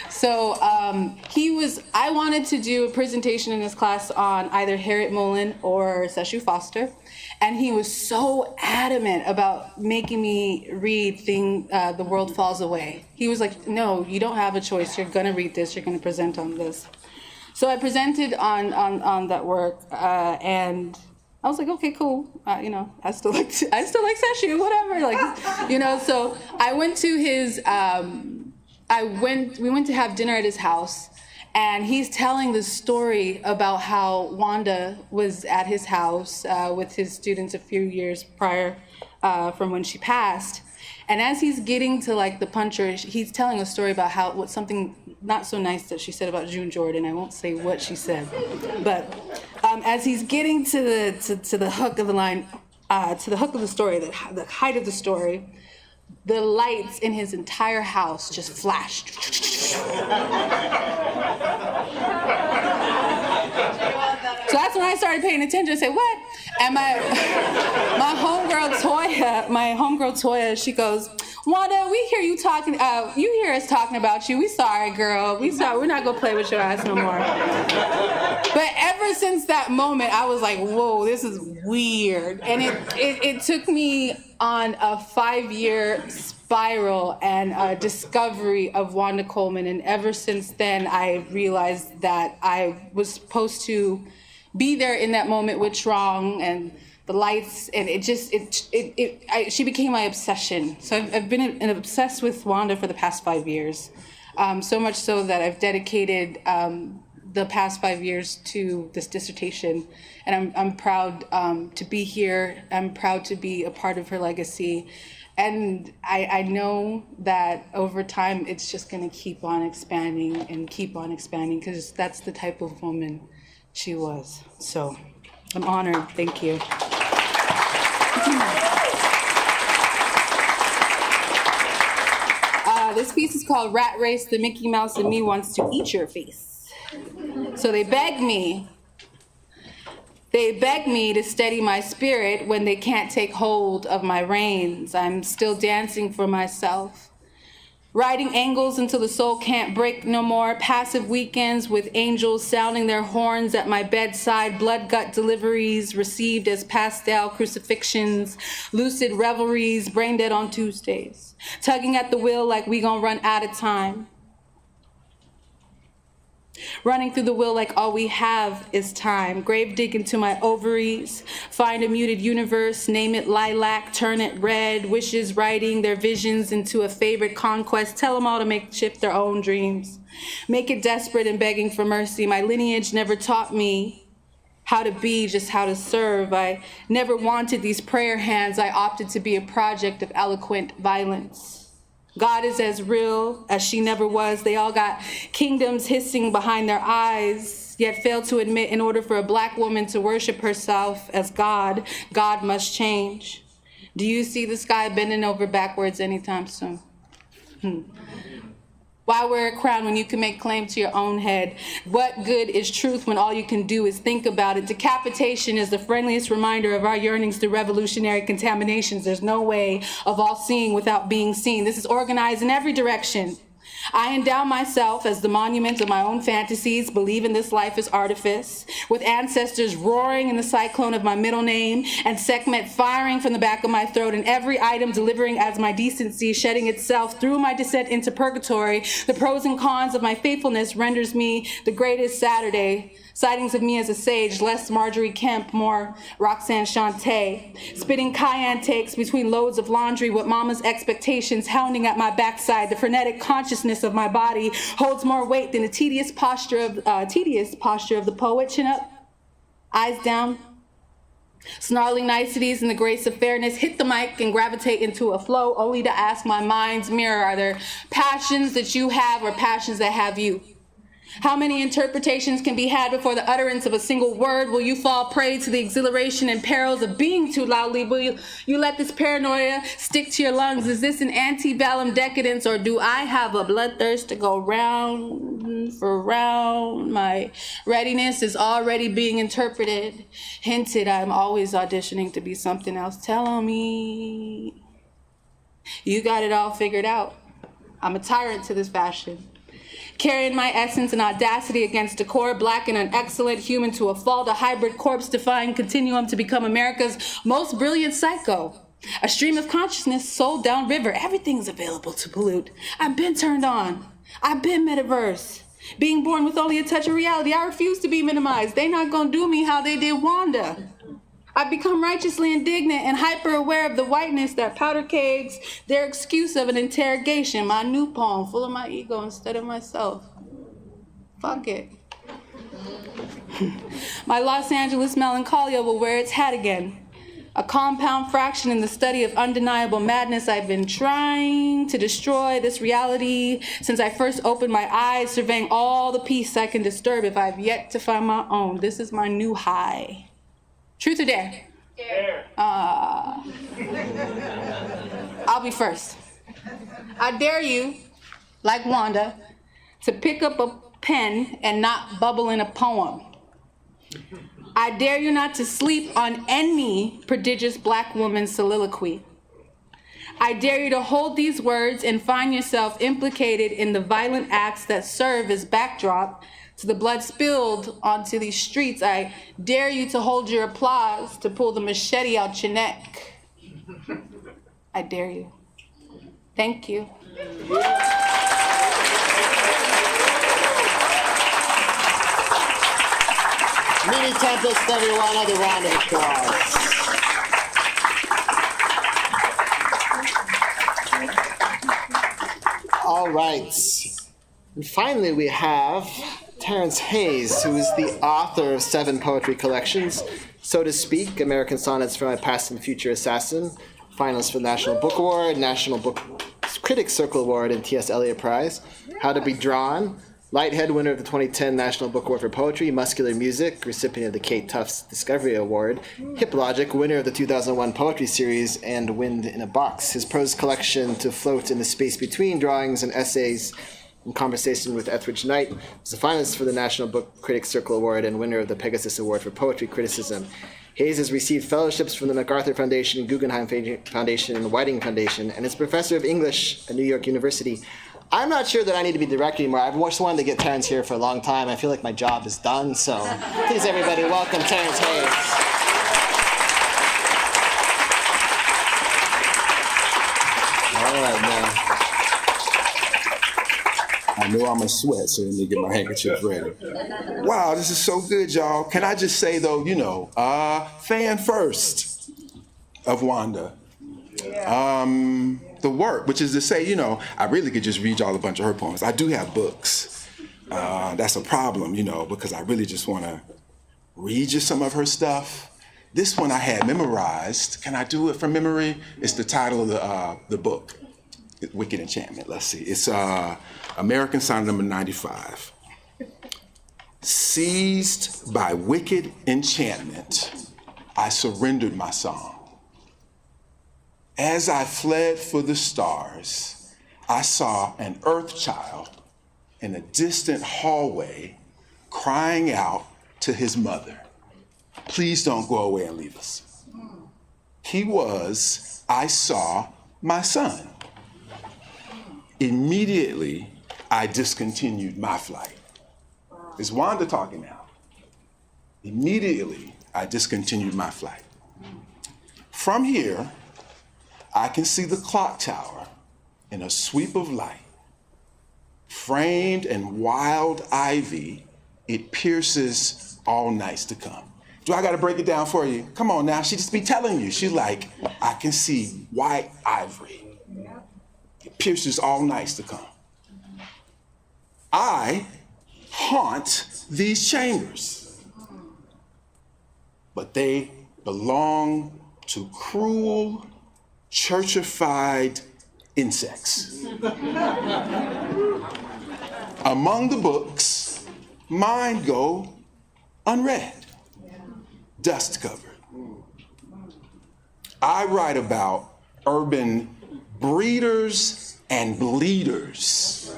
G: So I wanted to do a presentation in this class on either Harriet Mullen or Sesshu Foster. And he was so adamant about making me read The World Falls Away. He was like, no, you don't have a choice. You're going to read this. You're going to present on this. So I presented on that work, and I was like, okay, cool. You know, I still like Sesshu, whatever. Like, you know, so I went to his, we went to have dinner at his house, and he's telling this story about how Wanda was at his house with his students a few years prior from when she passed. And as he's getting to like the puncher, he's telling a story about what something not so nice that she said about June Jordan. I won't say what she said, but as he's getting to the hook of the line, to the hook of the story, the height of the story, the lights in his entire house just flashed. So that's when I started paying attention. I said, what? And my homegirl Toya, she goes, Wanda, we hear you talking, you hear us talking about you. We sorry, girl. We sorry. We're not going to play with your ass no more. But ever since that moment, I was like, whoa, this is weird. And it took me on a 5-year spiral and a discovery of Wanda Coleman. And ever since then, I realized that I was supposed to be there in that moment with Trong and the lights, and she became my obsession. So I've been obsessed with Wanda for the past 5 years. So much so that I've dedicated the past 5 years to this dissertation. And I'm proud to be here. I'm proud to be a part of her legacy. And I know that over time, it's just gonna keep on expanding because that's the type of woman she was. So I'm honored. Thank you. This piece is called Rat Race, the Mickey Mouse in Me Wants to Eat Your Face. So they beg me to steady my spirit when they can't take hold of my reins. I'm still dancing for myself. Riding angles until the soul can't break no more. Passive weekends with angels sounding their horns at my bedside. Blood gut deliveries received as pastel crucifixions. Lucid revelries, brain dead on Tuesdays. Tugging at the wheel like we gon' run out of time. Running through the wheel like all we have is time. Grave dig into my ovaries. Find a muted universe. Name it lilac. Turn it red. Wishes writing their visions into a favorite conquest. Tell them all to make shift their own dreams. Make it desperate and begging for mercy. My lineage never taught me how to be, just how to serve. I never wanted these prayer hands. I opted to be a project of eloquent violence. God is as real as she never was. They all got kingdoms hissing behind their eyes, yet fail to admit in order for a black woman to worship herself as God, God must change. Do you see the sky bending over backwards anytime soon? Why wear a crown when you can make claim to your own head? What good is truth when all you can do is think about it? Decapitation is the friendliest reminder of our yearnings through revolutionary contaminations. There's no way of all seeing without being seen. This is organized in every direction. I endow myself as the monument of my own fantasies, believe in this life as artifice, with ancestors roaring in the cyclone of my middle name, and Sekhmet firing from the back of my throat, and every item delivering as my decency, shedding itself through my descent into purgatory. The pros and cons of my faithfulness renders me the greatest Saturday. Sightings of me as a sage, less Marjorie Kemp, more Roxanne Shante. Spitting cayenne takes between loads of laundry, what mama's expectations hounding at my backside. The frenetic consciousness of my body holds more weight than the tedious posture of the poet. Chin up, eyes down. Snarling niceties and the grace of fairness hit the mic and gravitate into a flow, only to ask my mind's mirror, are there passions that you have or passions that have you? How many interpretations can be had before the utterance of a single word? Will you fall prey to the exhilaration and perils of being too loudly? Will you let this paranoia stick to your lungs? Is this an antebellum decadence, or do I have a bloodthirst to go round for round? My readiness is already being interpreted. Hinted, I'm always auditioning to be something else. Tell me you got it all figured out. I'm a tyrant to this fashion. carrying my essence and audacity against decor, black and an excellent human to a fault, a hybrid corpse-defying continuum to become America's most brilliant psycho. A stream of consciousness sold downriver. Everything's available to pollute. I've been turned on. I've been metaverse. Being born with only a touch of reality, I refuse to be minimized. They not gonna do me how they did Wanda. I've become righteously indignant and hyper-aware of the whiteness that powder kegs their excuse of an interrogation. My new poem, full of my ego instead of myself. Fuck it. My Los Angeles melancholia will wear its hat again. A compound fraction in the study of undeniable madness. I've been trying to destroy this reality since I first opened my eyes, surveying all the peace I can disturb if I've yet to find my own. This is my new high. Truth or dare? Dare. I'll be first. I dare you, like Wanda, to pick up a pen and not bubble in a poem. I dare you not to sleep on any prodigious black woman's soliloquy. I dare you to hold these words and find yourself implicated in the violent acts that serve as backdrop to the blood spilled onto these streets. I dare you to hold your applause, to pull the machete out your neck. I dare you. Thank you.
A: Mini Tempest, everyone, another round of applause. All right. And finally, we have Terrence Hayes, who is the author of 7 poetry collections, So to Speak, American Sonnets from My Past and Future Assassin, finalist for the National Book Award, National Book Critics Circle Award, and T.S. Eliot Prize, How to Be Drawn, Lighthead, winner of the 2010 National Book Award for Poetry, Muscular Music, recipient of the Kate Tufts Discovery Award, Hip Logic, winner of the 2001 Poetry Series, and Wind in a Box. His prose collection, To Float in the Space Between, drawings and essays in conversation with Etheridge Knight, was a finalist for the National Book Critics Circle Award and winner of the Pegasus Award for Poetry Criticism. Hayes has received fellowships from the MacArthur Foundation, Guggenheim Foundation, and the Whiting Foundation, and is professor of English at New York University. I'm not sure that I need to be director anymore. I've just wanted to get Terrence here for a long time. I feel like my job is done, so please, everybody, welcome Terrence Hayes.
H: All right, man. I know I'm a sweat, so let me get my handkerchief ready. Wow, this is so good, y'all. Can I just say, though, fan first of Wanda. The work, which is to say, I really could just read y'all a bunch of her poems. I do have books. That's a problem, because I really just want to read you some of her stuff. This one I had memorized. Can I do it from memory? It's the title of the book, Wicked Enchantment. Let's see. It's American Sonnet number 95. Seized by wicked enchantment, I surrendered my song. As I fled for the stars, I saw an earth child in a distant hallway crying out to his mother, "Please don't go away and leave us." He was, I saw, my son. Immediately, I discontinued my flight. Is Wanda talking now? Immediately, I discontinued my flight. From here, I can see the clock tower in a sweep of light. Framed in wild ivy, it pierces all nights to come. Do I gotta break it down for you? Come on now, she just be telling you. She's like, I can see white ivory. It pierces all nights to come. I haunt these chambers, but they belong to cruel, churchified insects. Among the books, mine go unread, dust covered. I write about urban breeders and bleeders,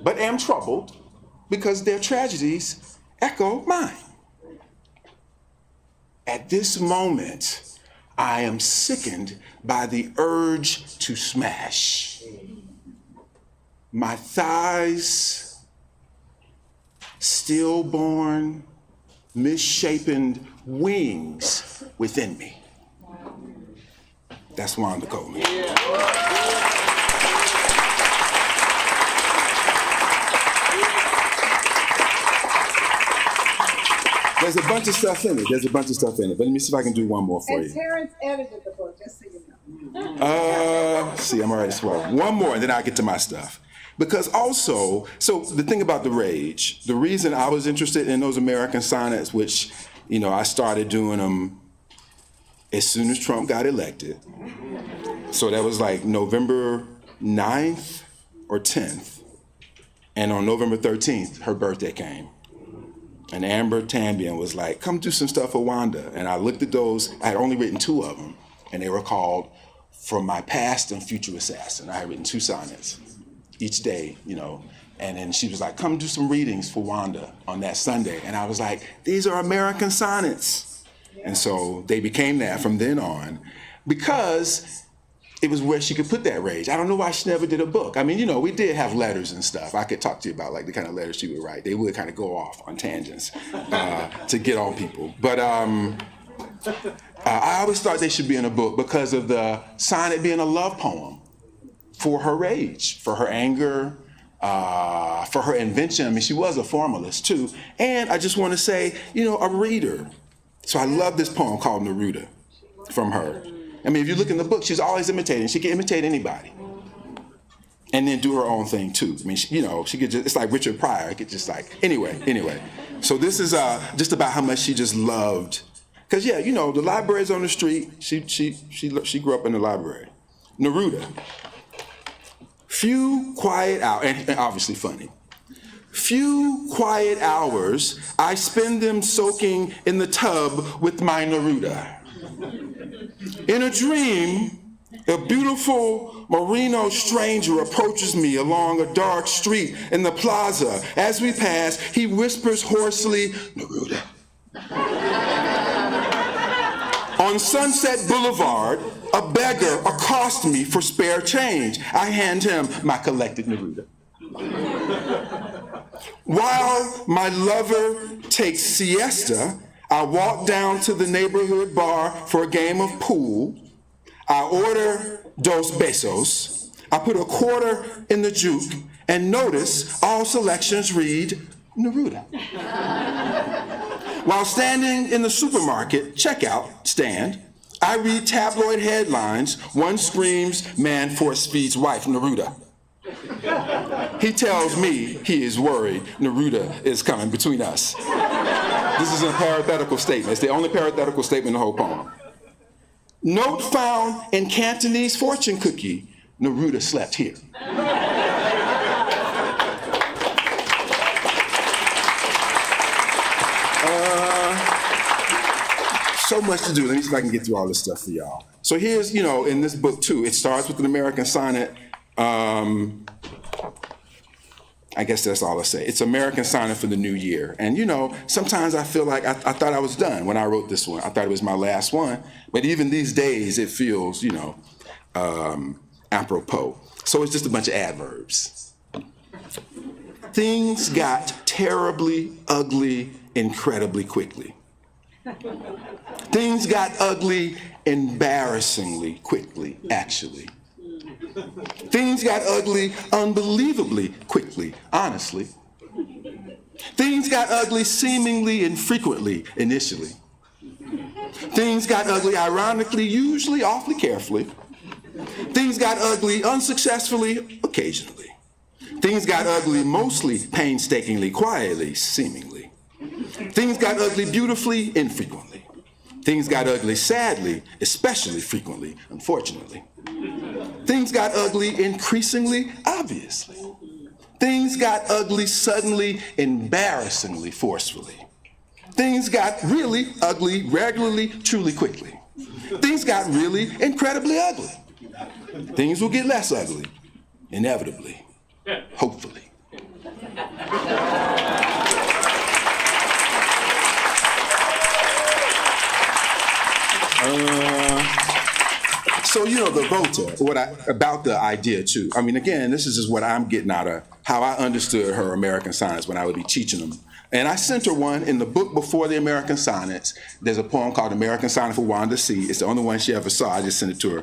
H: but am troubled because their tragedies echo mine. At this moment, I am sickened by the urge to smash. My thighs stillborn, misshapen wings within me. That's Wanda Coleman. There's a bunch of stuff in it. But let me see if I can do one more for you.
F: And Terrence edited the book, just so you know.
H: See, I'm already swell. One more, and then I'll get to my stuff. Because also, so the thing about the rage, the reason I was interested in those American sonnets, which, I started doing them as soon as Trump got elected. So that was like November 9th or 10th. And on November 13th, her birthday came. And Amber Tambian was like, come do some stuff for Wanda. And I looked at those, I had only written 2 of them, and they were called From My Past and Future Assassin. I had written 2 sonnets each day, and then she was like, come do some readings for Wanda on that Sunday. And I was like, these are American sonnets. And so they became that from then on, because it was where she could put that rage. I don't know why she never did a book. I mean, we did have letters and stuff. I could talk to you about like the kind of letters she would write. They would kind of go off on tangents to get on people. But I always thought they should be in a book because of the sonnet being a love poem for her rage, for her anger, for her invention. I mean, she was a formalist too. And I just want to say, a reader. So I love this poem called Neruda from her. I mean, if you look in the book, she's always imitating. She can imitate anybody, and then do her own thing too. I mean, she could just—it's like Richard Pryor. It could just like anyway. So this is just about how much she just loved. Cause the library's on the street. She grew up in the library. Neruda. Few quiet hours, and obviously funny. Few quiet hours I spend them soaking in the tub with my Neruda. In a dream, a beautiful merino stranger approaches me along a dark street in the plaza. As we pass, he whispers hoarsely, Neruda. On Sunset Boulevard, a beggar accosts me for spare change. I hand him my collected Neruda. While my lover takes siesta, I walk down to the neighborhood bar for a game of pool. I order dos besos. I put a quarter in the juke and notice all selections read Neruda. While standing in the supermarket checkout stand, I read tabloid headlines. One screams, man force feeds wife Neruda. He tells me he is worried Neruda is coming between us. This is a parenthetical statement. It's the only parenthetical statement in the whole poem. Note found in Cantonese fortune cookie, Neruda slept here. So much to do. Let me see if I can get through all this stuff for y'all. So here's, in this book too, it starts with an American sonnet. I guess that's all I'll say. It's American Sonnet for the New Year. And sometimes I feel like I thought I was done when I wrote this one. I thought it was my last one. But even these days, it feels, apropos. So it's just a bunch of adverbs. Things got terribly ugly incredibly quickly. Things got ugly embarrassingly quickly, actually. Things got ugly unbelievably quickly, honestly. Things got ugly seemingly infrequently, initially. Things got ugly ironically, usually awfully carefully. Things got ugly unsuccessfully, occasionally. Things got ugly mostly painstakingly, quietly, seemingly. Things got ugly beautifully, infrequently. Things got ugly sadly, especially frequently, unfortunately. Things got ugly increasingly, obviously. Things got ugly suddenly, embarrassingly, forcefully. Things got really ugly regularly, truly quickly. Things got really incredibly ugly. Things will get less ugly, inevitably, hopefully. So, the voter, about the idea too. I mean, again, this is just what I'm getting out of how I understood her American sonnets when I would be teaching them. And I sent her one in the book before the American Sonnets. There's a poem called American Sonnet for Wanda C. It's the only one she ever saw. I just sent it to her,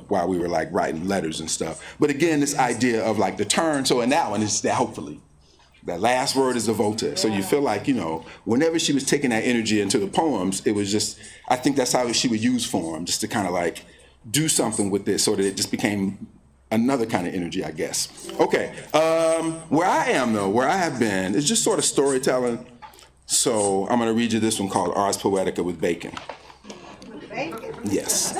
H: while we were like writing letters and stuff. But again, this idea of like the turn. So in that one, it's that hopefully. That last word is a volta. So you feel like, whenever she was taking that energy into the poems, it was just, I think that's how she would use form, just to kind of like do something with it so that it just became another kind of energy, I guess. Okay, where I am though, where I have been, is just sort of storytelling. So I'm gonna read you this one called Ars Poetica with Bacon. Bacon? Yes.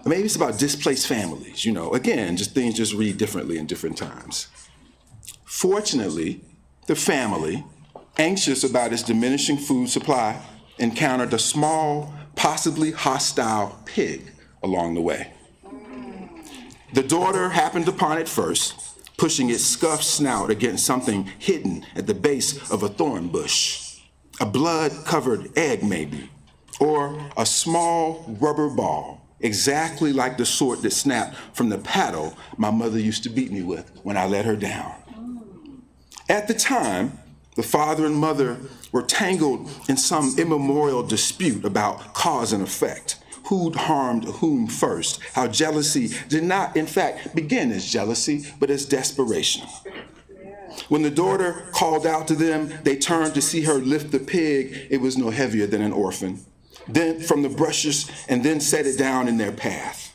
H: Maybe it's about displaced families, again, just things just read differently in different times. Fortunately, the family, anxious about its diminishing food supply, encountered a small, possibly hostile pig along the way. The daughter happened upon it first, pushing its scuffed snout against something hidden at the base of a thorn bush, a blood-covered egg maybe, or a small rubber ball, exactly like the sort that snapped from the paddle my mother used to beat me with when I let her down. At the time, the father and mother were tangled in some immemorial dispute about cause and effect. Who'd harmed whom first? How jealousy did not, in fact, begin as jealousy, but as desperation. When the daughter called out to them, they turned to see her lift the pig. It was no heavier than an orphan. Then from the brushes, and then set it down in their path.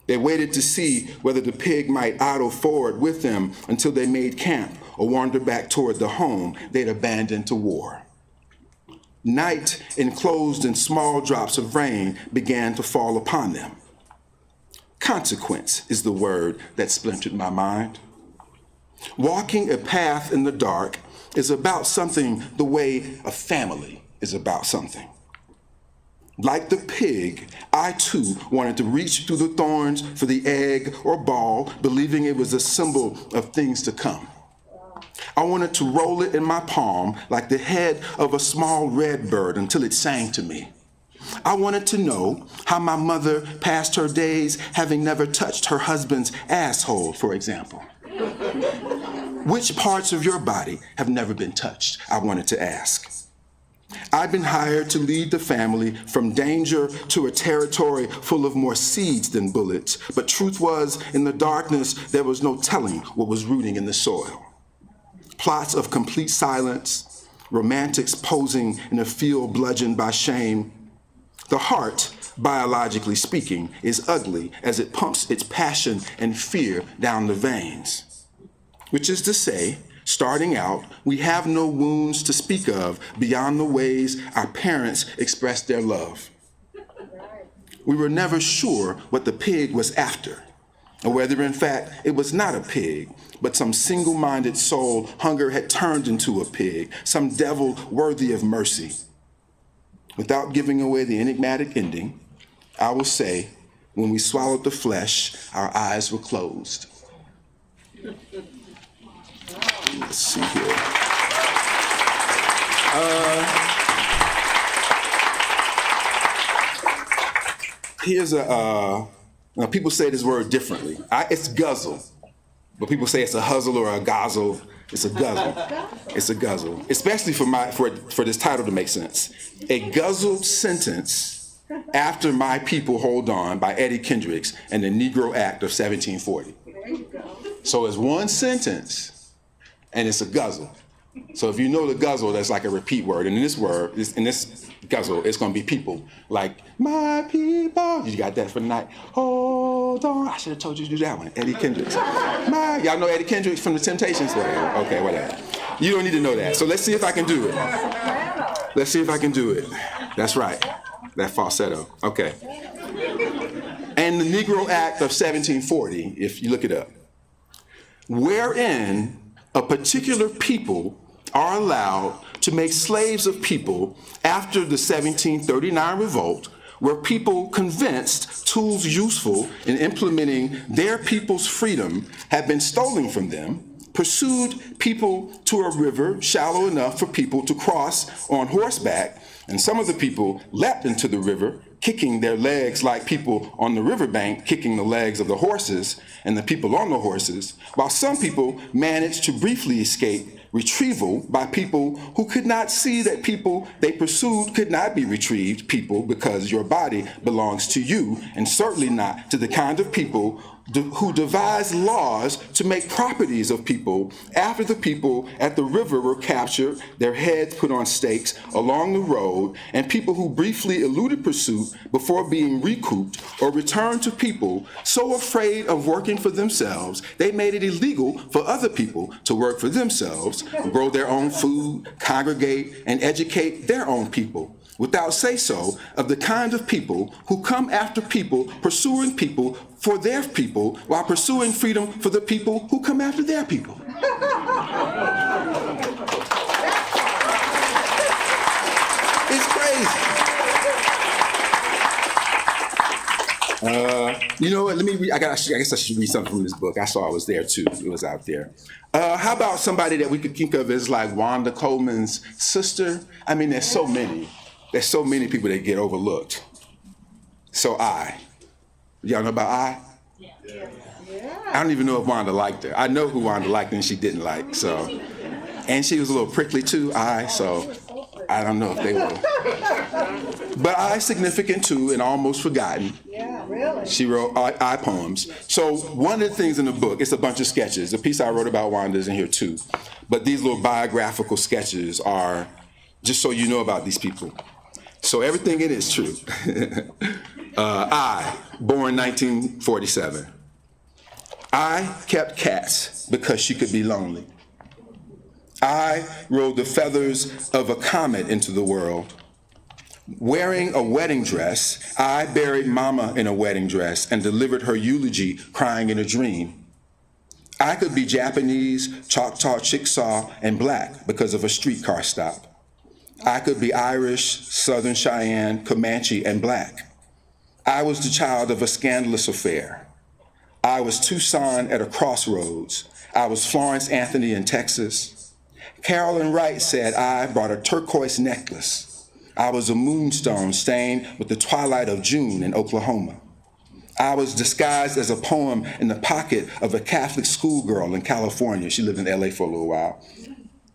H: They waited to see whether the pig might idle forward with them until they made camp or wander back toward the home they'd abandoned to war. Night, enclosed in small drops of rain, began to fall upon them. Consequence is the word that splintered my mind. Walking a path in the dark is about something the way a family is about something. Like the pig, I too wanted to reach through the thorns for the egg or ball, believing it was a symbol of things to come. I wanted to roll it in my palm like the head of a small red bird until it sang to me. I wanted to know how my mother passed her days having never touched her husband's asshole, for example. Which parts of your body have never been touched? I wanted to ask. I've been hired to lead the family from danger to a territory full of more seeds than bullets, but truth was, in the darkness, there was no telling what was rooting in the soil. Plots of complete silence, romantics posing in a field bludgeoned by shame. The heart, biologically speaking, is ugly as it pumps its passion and fear down the veins. Which is to say, starting out, we have no wounds to speak of beyond the ways our parents expressed their love. We were never sure what the pig was after, or whether in fact it was not a pig, but some single-minded soul hunger had turned into a pig, some devil worthy of mercy. Without giving away the enigmatic ending, I will say, when we swallowed the flesh, our eyes were closed. Let's see here. Here's now people say this word differently. It's guzzle, but people say it's a huzzle or a gozzle. It's a guzzle. It's a guzzle, especially for this title to make sense. A guzzled sentence after My People Hold On by Eddie Kendricks and the Negro Act of 1740. So it's one sentence. And it's a guzzle. So if you know the guzzle, that's like a repeat word. And in this guzzle, it's going to be people. Like, my people. You got that for the night. Hold on. I should have told you to do that one. Eddie Kendricks. Y'all know Eddie Kendricks from the Temptations? Okay, whatever. You don't need to know that. So let's see if I can do it. Let's see if I can do it. That's right. That falsetto. Okay. And the Negro Act of 1740, if you look it up, wherein a particular people are allowed to make slaves of people after the 1739 revolt, where people convinced tools useful in implementing their people's freedom had been stolen from them, pursued people to a river shallow enough for people to cross on horseback, and some of the people leapt into the river, kicking their legs like people on the riverbank kicking the legs of the horses and the people on the horses, while some people managed to briefly escape retrieval by people who could not see that people they pursued could not be retrieved people because your body belongs to you, and certainly not to the kind of people who devised laws to make properties of people after the people at the river were captured, their heads put on stakes along the road, and people who briefly eluded pursuit before being recouped or returned to people so afraid of working for themselves, they made it illegal for other people to work for themselves, grow their own food, congregate, and educate their own people, without say-so of the kind of people who come after people, pursuing people for their people, while pursuing freedom for the people who come after their people. It's crazy. You know what, let me read, I guess I should read something from this book. I saw it was there too, it was out there. How about somebody that we could think of as like Wanda Coleman's sister? I mean, there's so many people that get overlooked. So y'all know about Yeah. I don't even know if Wanda liked her. I know who Wanda liked and she didn't like, so. And she was a little prickly too, so I don't know if they were. But significant too and almost forgotten.
F: Yeah, really.
H: She wrote I poems. So one of the things in the book, it's a bunch of sketches. The piece I wrote about Wanda is in here too. But these little biographical sketches are just so you know about these people. So everything in it is true. Born 1947. I kept cats because she could be lonely. I rode the feathers of a comet into the world. Wearing a wedding dress, I buried Mama in a wedding dress and delivered her eulogy crying in a dream. I could be Japanese, Choctaw, Chickasaw, and black because of a streetcar stop. I could be Irish, Southern Cheyenne, Comanche, and black. I was the child of a scandalous affair. I was Tucson at a crossroads. I was Florence Anthony in Texas. Carolyn Wright said I brought a turquoise necklace. I was a moonstone stained with the twilight of June in Oklahoma. I was disguised as a poem in the pocket of a Catholic schoolgirl in California. She lived in LA for a little while.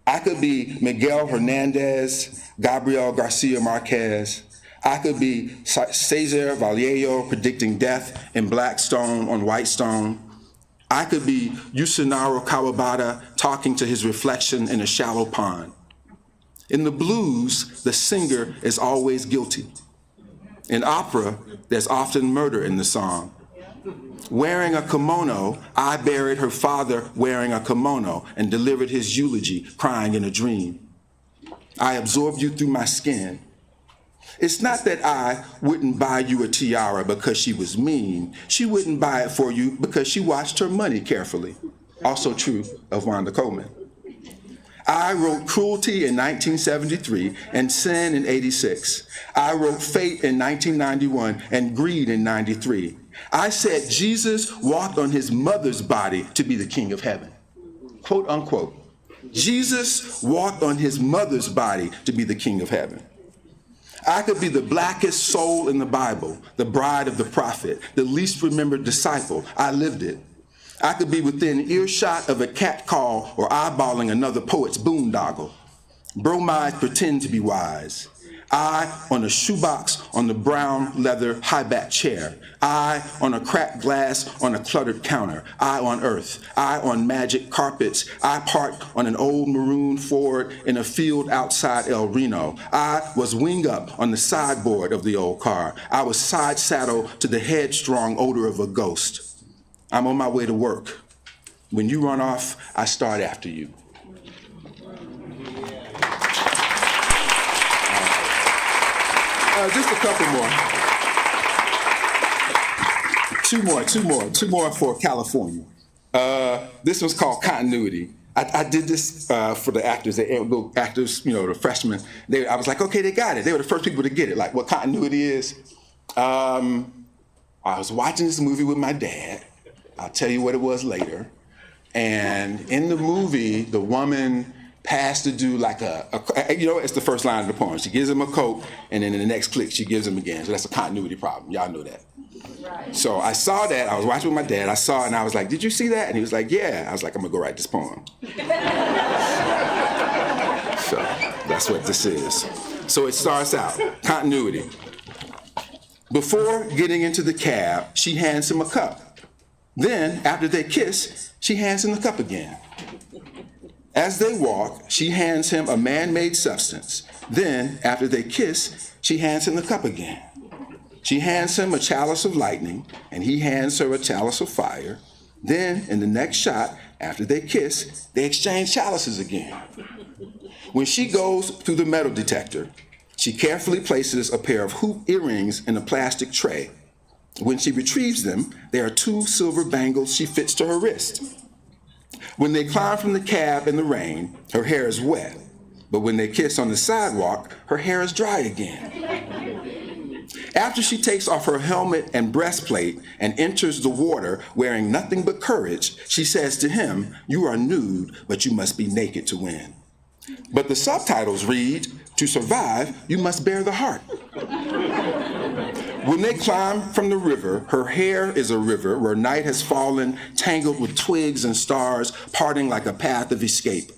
H: I could be Miguel Hernandez, Gabriel Garcia Marquez. I could be Cesar Vallejo predicting death in black stone on white stone. I could be Yusunaro Kawabata talking to his reflection in a shallow pond. In the blues, the singer is always guilty. In opera, there's often murder in the song. Wearing a kimono, I buried her father wearing a kimono and delivered his eulogy, crying in a dream. I absorbed you through my skin. It's not that I wouldn't buy you a tiara because she was mean. She wouldn't buy it for you because she watched her money carefully. Also true of Wanda Coleman. I wrote Cruelty in 1973 and Sin in 86. I wrote Fate in 1991 and Greed in 93. I said Jesus walked on his mother's body to be the king of heaven. Quote unquote. Jesus walked on his mother's body to be the king of heaven. I could be the blackest soul in the Bible, the bride of the prophet, the least remembered disciple. I lived it. I could be within earshot of a cat call or eyeballing another poet's boondoggle. Bromides pretend to be wise. I on a shoebox on the brown leather high-back chair. I on a cracked glass on a cluttered counter. I on earth. I on magic carpets. I parked on an old maroon Ford in a field outside El Reno. I was wing up on the sideboard of the old car. I was side saddle to the headstrong odor of a ghost. I'm on my way to work. When you run off, I start after you. Just a couple more. Two more for California. This one's called Continuity. I did this for the actors, the freshmen. I was like, okay, they got it. They were the first people to get it, like what continuity is. I was watching this movie with my dad. I'll tell you what it was later. And in the movie, the woman passed the dude like it's the first line of the poem. She gives him a coat, and then in the next click, she gives him again. So that's a continuity problem. Y'all know that. Right. So I saw that. I was watching with my dad. I saw it, and I was like, did you see that? And he was like, yeah. I was like, I'm going to go write this poem. That's what this is. So it starts out, continuity. Before getting into the cab, she hands him a cup. Then, after they kiss, she hands him the cup again. As they walk, she hands him a man-made substance. Then, after they kiss, she hands him the cup again. She hands him a chalice of lightning, and he hands her a chalice of fire. Then, in the next shot, after they kiss, they exchange chalices again. When she goes through the metal detector, she carefully places a pair of hoop earrings in a plastic tray. When she retrieves them, there are 2 silver bangles she fits to her wrist. When they climb from the cab in the rain, her hair is wet. But when they kiss on the sidewalk, her hair is dry again. After she takes off her helmet and breastplate and enters the water wearing nothing but courage, she says to him, "You are nude, but you must be naked to win." But the subtitles read, "To survive, you must bear the heart." When they climb from the river, her hair is a river where night has fallen, tangled with twigs and stars, parting like a path of escape.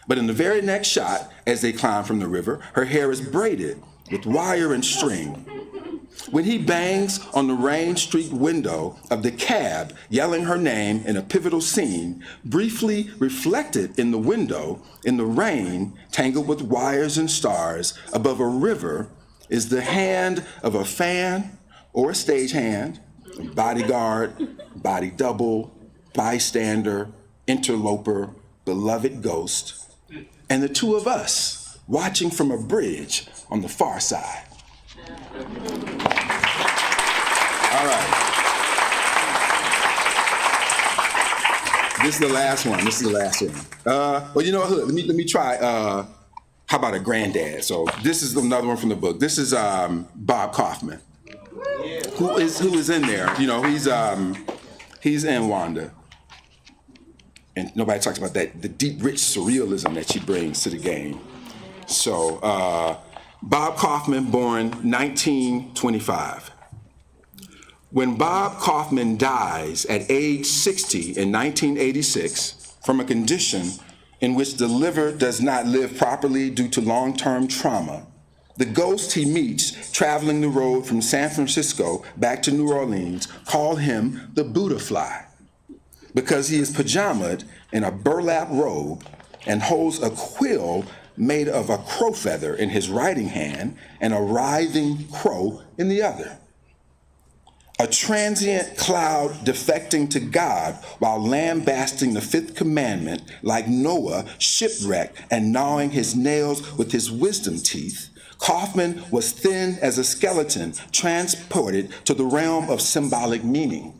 H: But in the very next shot, as they climb from the river, her hair is braided with wire and string. When he bangs on the rain-streaked window of the cab, yelling her name in a pivotal scene, briefly reflected in the window, in the rain, tangled with wires and stars, above a river, is the hand of a fan or a stagehand, bodyguard, body double, bystander, interloper, beloved ghost, and the 2 of us watching from a bridge on the far side. All right. This is the last one. Well, you know what? Let me try. How about a granddad? So this is another one from the book. This is Bob Kaufman, who is in there. You know, he's in Wanda, and nobody talks about that, the deep, rich surrealism that she brings to the game. So Bob Kaufman, born 1925. When Bob Kaufman dies at age 60 in 1986 from a condition in which the liver does not live properly due to long-term trauma, the ghosts he meets traveling the road from San Francisco back to New Orleans call him the Buddha fly because he is pajamaed in a burlap robe and holds a quill made of a crow feather in his writing hand and a writhing crow in the other. A transient cloud defecting to God while lambasting the 5th commandment like Noah shipwrecked and gnawing his nails with his wisdom teeth, Kaufman was thin as a skeleton transported to the realm of symbolic meaning.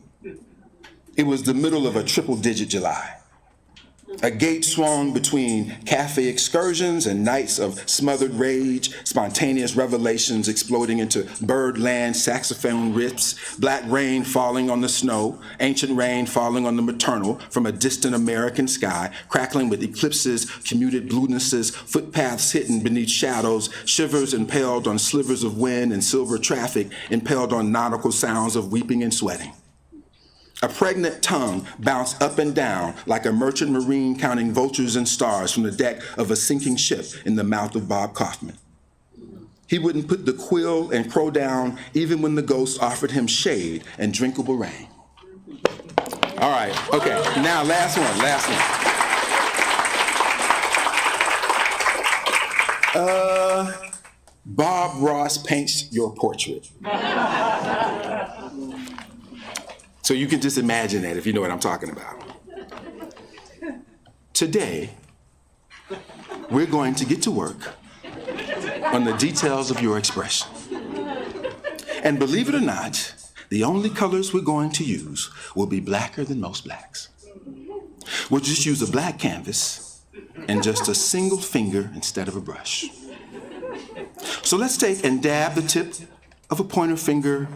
H: It was the middle of a triple-digit July. A gate swung between cafe excursions and nights of smothered rage, spontaneous revelations exploding into birdland saxophone riffs, black rain falling on the snow, ancient rain falling on the maternal from a distant American sky, crackling with eclipses, commuted bluenesses, footpaths hidden beneath shadows, shivers impaled on slivers of wind and silver traffic impaled on nautical sounds of weeping and sweating. A pregnant tongue bounced up and down like a merchant marine counting vultures and stars from the deck of a sinking ship in the mouth of Bob Kaufman. He wouldn't put the quill and crow down even when the ghosts offered him shade and drinkable rain. All right, okay, now last one. Bob Ross paints your portrait. So you can just imagine that if you know what I'm talking about. Today, we're going to get to work on the details of your expression. And believe it or not, the only colors we're going to use will be blacker than most blacks. We'll just use a black canvas and just a single finger instead of a brush. So let's take and dab the tip of a pointer finger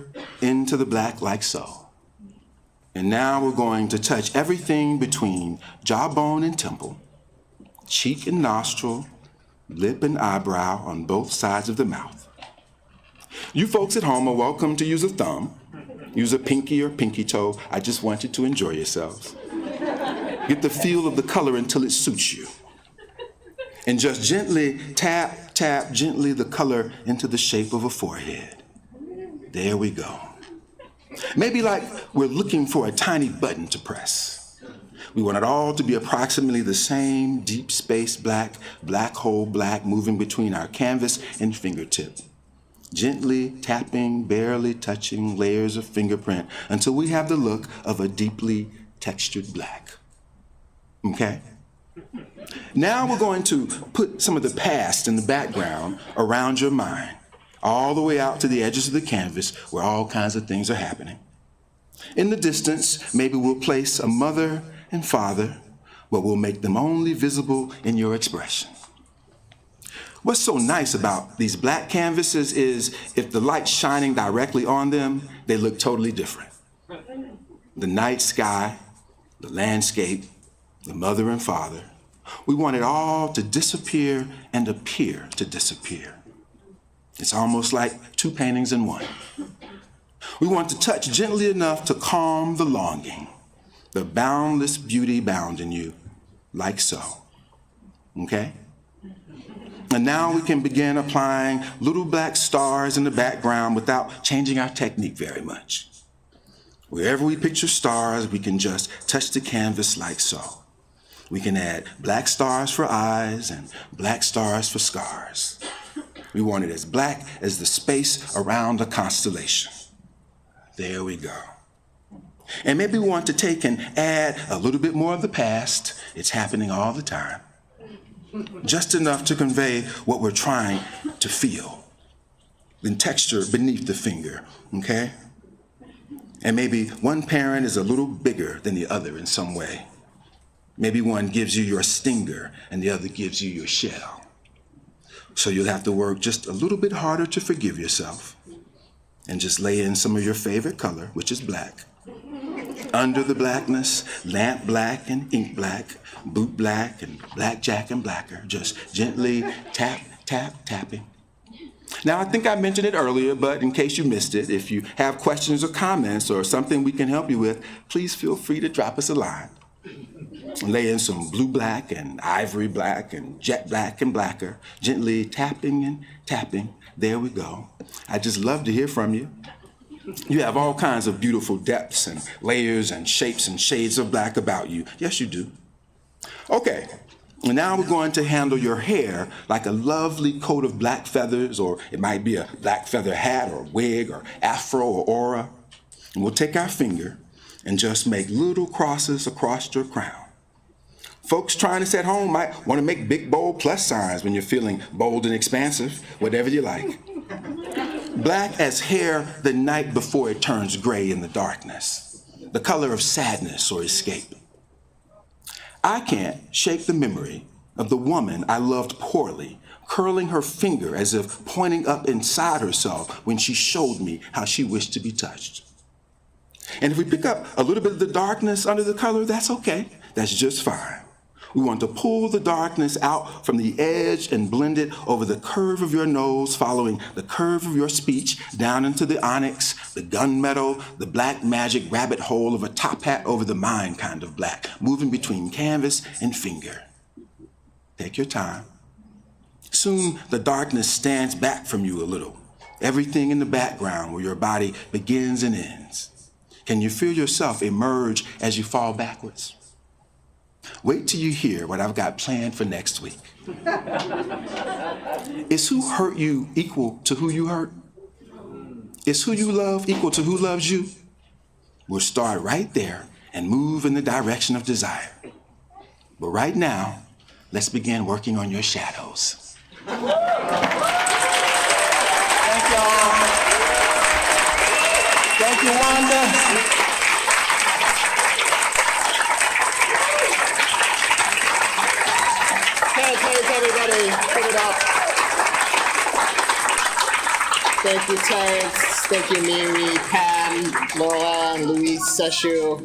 H: into the black like so. And now we're going to touch everything between jawbone and temple, cheek and nostril, lip and eyebrow on both sides of the mouth. You folks at home are welcome to use a thumb, use a pinky or pinky toe. I just want you to enjoy yourselves. Get the feel of the color until it suits you. And just gently tap, tap gently the color into the shape of a forehead. There we go. Maybe like we're looking for a tiny button to press. We want it all to be approximately the same deep space black, black hole black moving between our canvas and fingertip. Gently tapping, barely touching layers of fingerprint until we have the look of a deeply textured black. Okay? Now we're going to put some of the past in the background around your mind, all the way out to the edges of the canvas where all kinds of things are happening. In the distance, maybe we'll place a mother and father, but we'll make them only visible in your expression. What's so nice about these black canvases is if the light's shining directly on them, they look totally different. The night sky, the landscape, the mother and father, we want it all to disappear and appear to disappear. It's almost like two paintings in one. We want to touch gently enough to calm the longing, the boundless beauty bound in you, like so. Okay? And now we can begin applying little black stars in the background without changing our technique very much. Wherever we picture stars, we can just touch the canvas like so. We can add black stars for eyes and black stars for scars. We want it as black as the space around a constellation. There we go. And maybe we want to take and add a little bit more of the past. It's happening all the time. Just enough to convey what we're trying to feel. Then texture beneath the finger, okay? And maybe one parent is a little bigger than the other in some way. Maybe one gives you your stinger and the other gives you your shell. So you'll have to work just a little bit harder to forgive yourself and just lay in some of your favorite color, which is black. Under the blackness, lamp black and ink black, boot black and blackjack and blacker, just gently tap, tap, tapping. Now, I think I mentioned it earlier, but in case you missed it, if you have questions or comments or something we can help you with, please feel free to drop us a line. Lay in some blue black and ivory black and jet black and blacker, gently tapping and tapping. There we go. I just love to hear from you. You have all kinds of beautiful depths and layers and shapes and shades of black about you. Yes, you do. Okay, now we're going to handle your hair like a lovely coat of black feathers, or it might be a black feather hat or wig or afro or aura. And we'll take our finger and just make little crosses across your crown. Folks trying this at home might want to make big, bold plus signs when you're feeling bold and expansive, whatever you like. Black as hair the night before it turns gray in the darkness, the color of sadness or escape. I can't shake the memory of the woman I loved poorly, curling her finger as if pointing up inside herself when she showed me how she wished to be touched. And if we pick up a little bit of the darkness under the color, that's okay. That's just fine. We want to pull the darkness out from the edge and blend it over the curve of your nose, following the curve of your speech down into the onyx, the gunmetal, the black magic rabbit hole of a top hat over the mind kind of black, moving between canvas and finger. Take your time. Soon the darkness stands back from you a little, everything in the background where your body begins and ends. Can you feel yourself emerge as you fall backwards? Wait till you hear what I've got planned for next week. Is who hurt you equal to who you hurt? Is who you love equal to who loves you? We'll start right there and move in the direction of desire. But right now, let's begin working on your shadows. Thank y'all. Thank you, Wanda. Everybody, put it up. Thank you, Terrence. Thank you, Miri, Pam, Laurel Ann, Louise, Sesshu.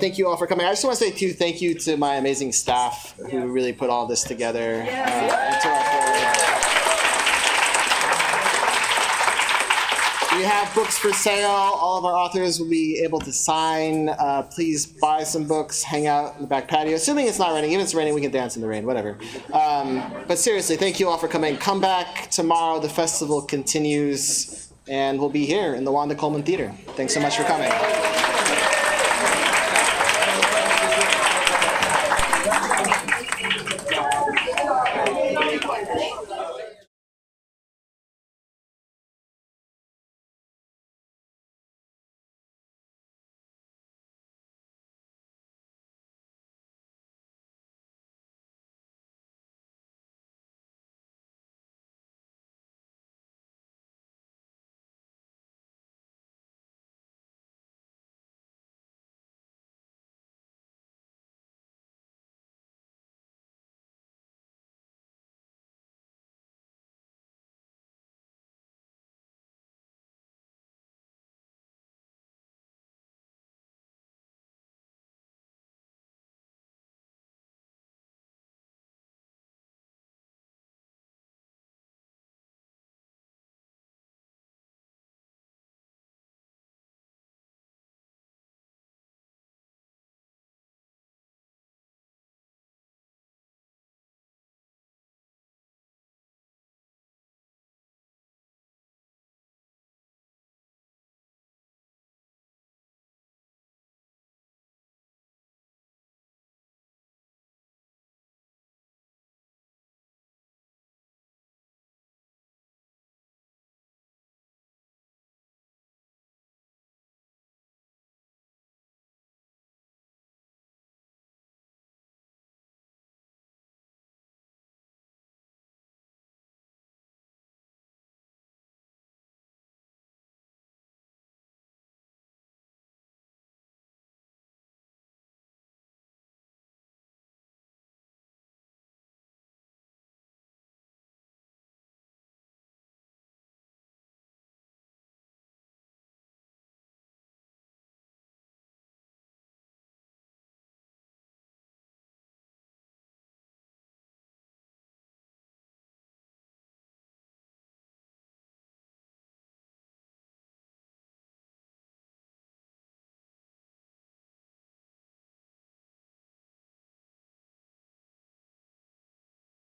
H: Thank you all for coming. I just want to say, too, thank you to my amazing staff who really put all this together. And to our board.
A: We have books for sale. All of our authors will be able to sign. Please buy some books, hang out in the back patio. Assuming it's not raining. Even if it's raining, we can dance in the rain, whatever. But seriously, thank you all for coming. Come back tomorrow. The festival continues, and we'll be here in the Wanda Coleman Theater. Thanks so much for coming.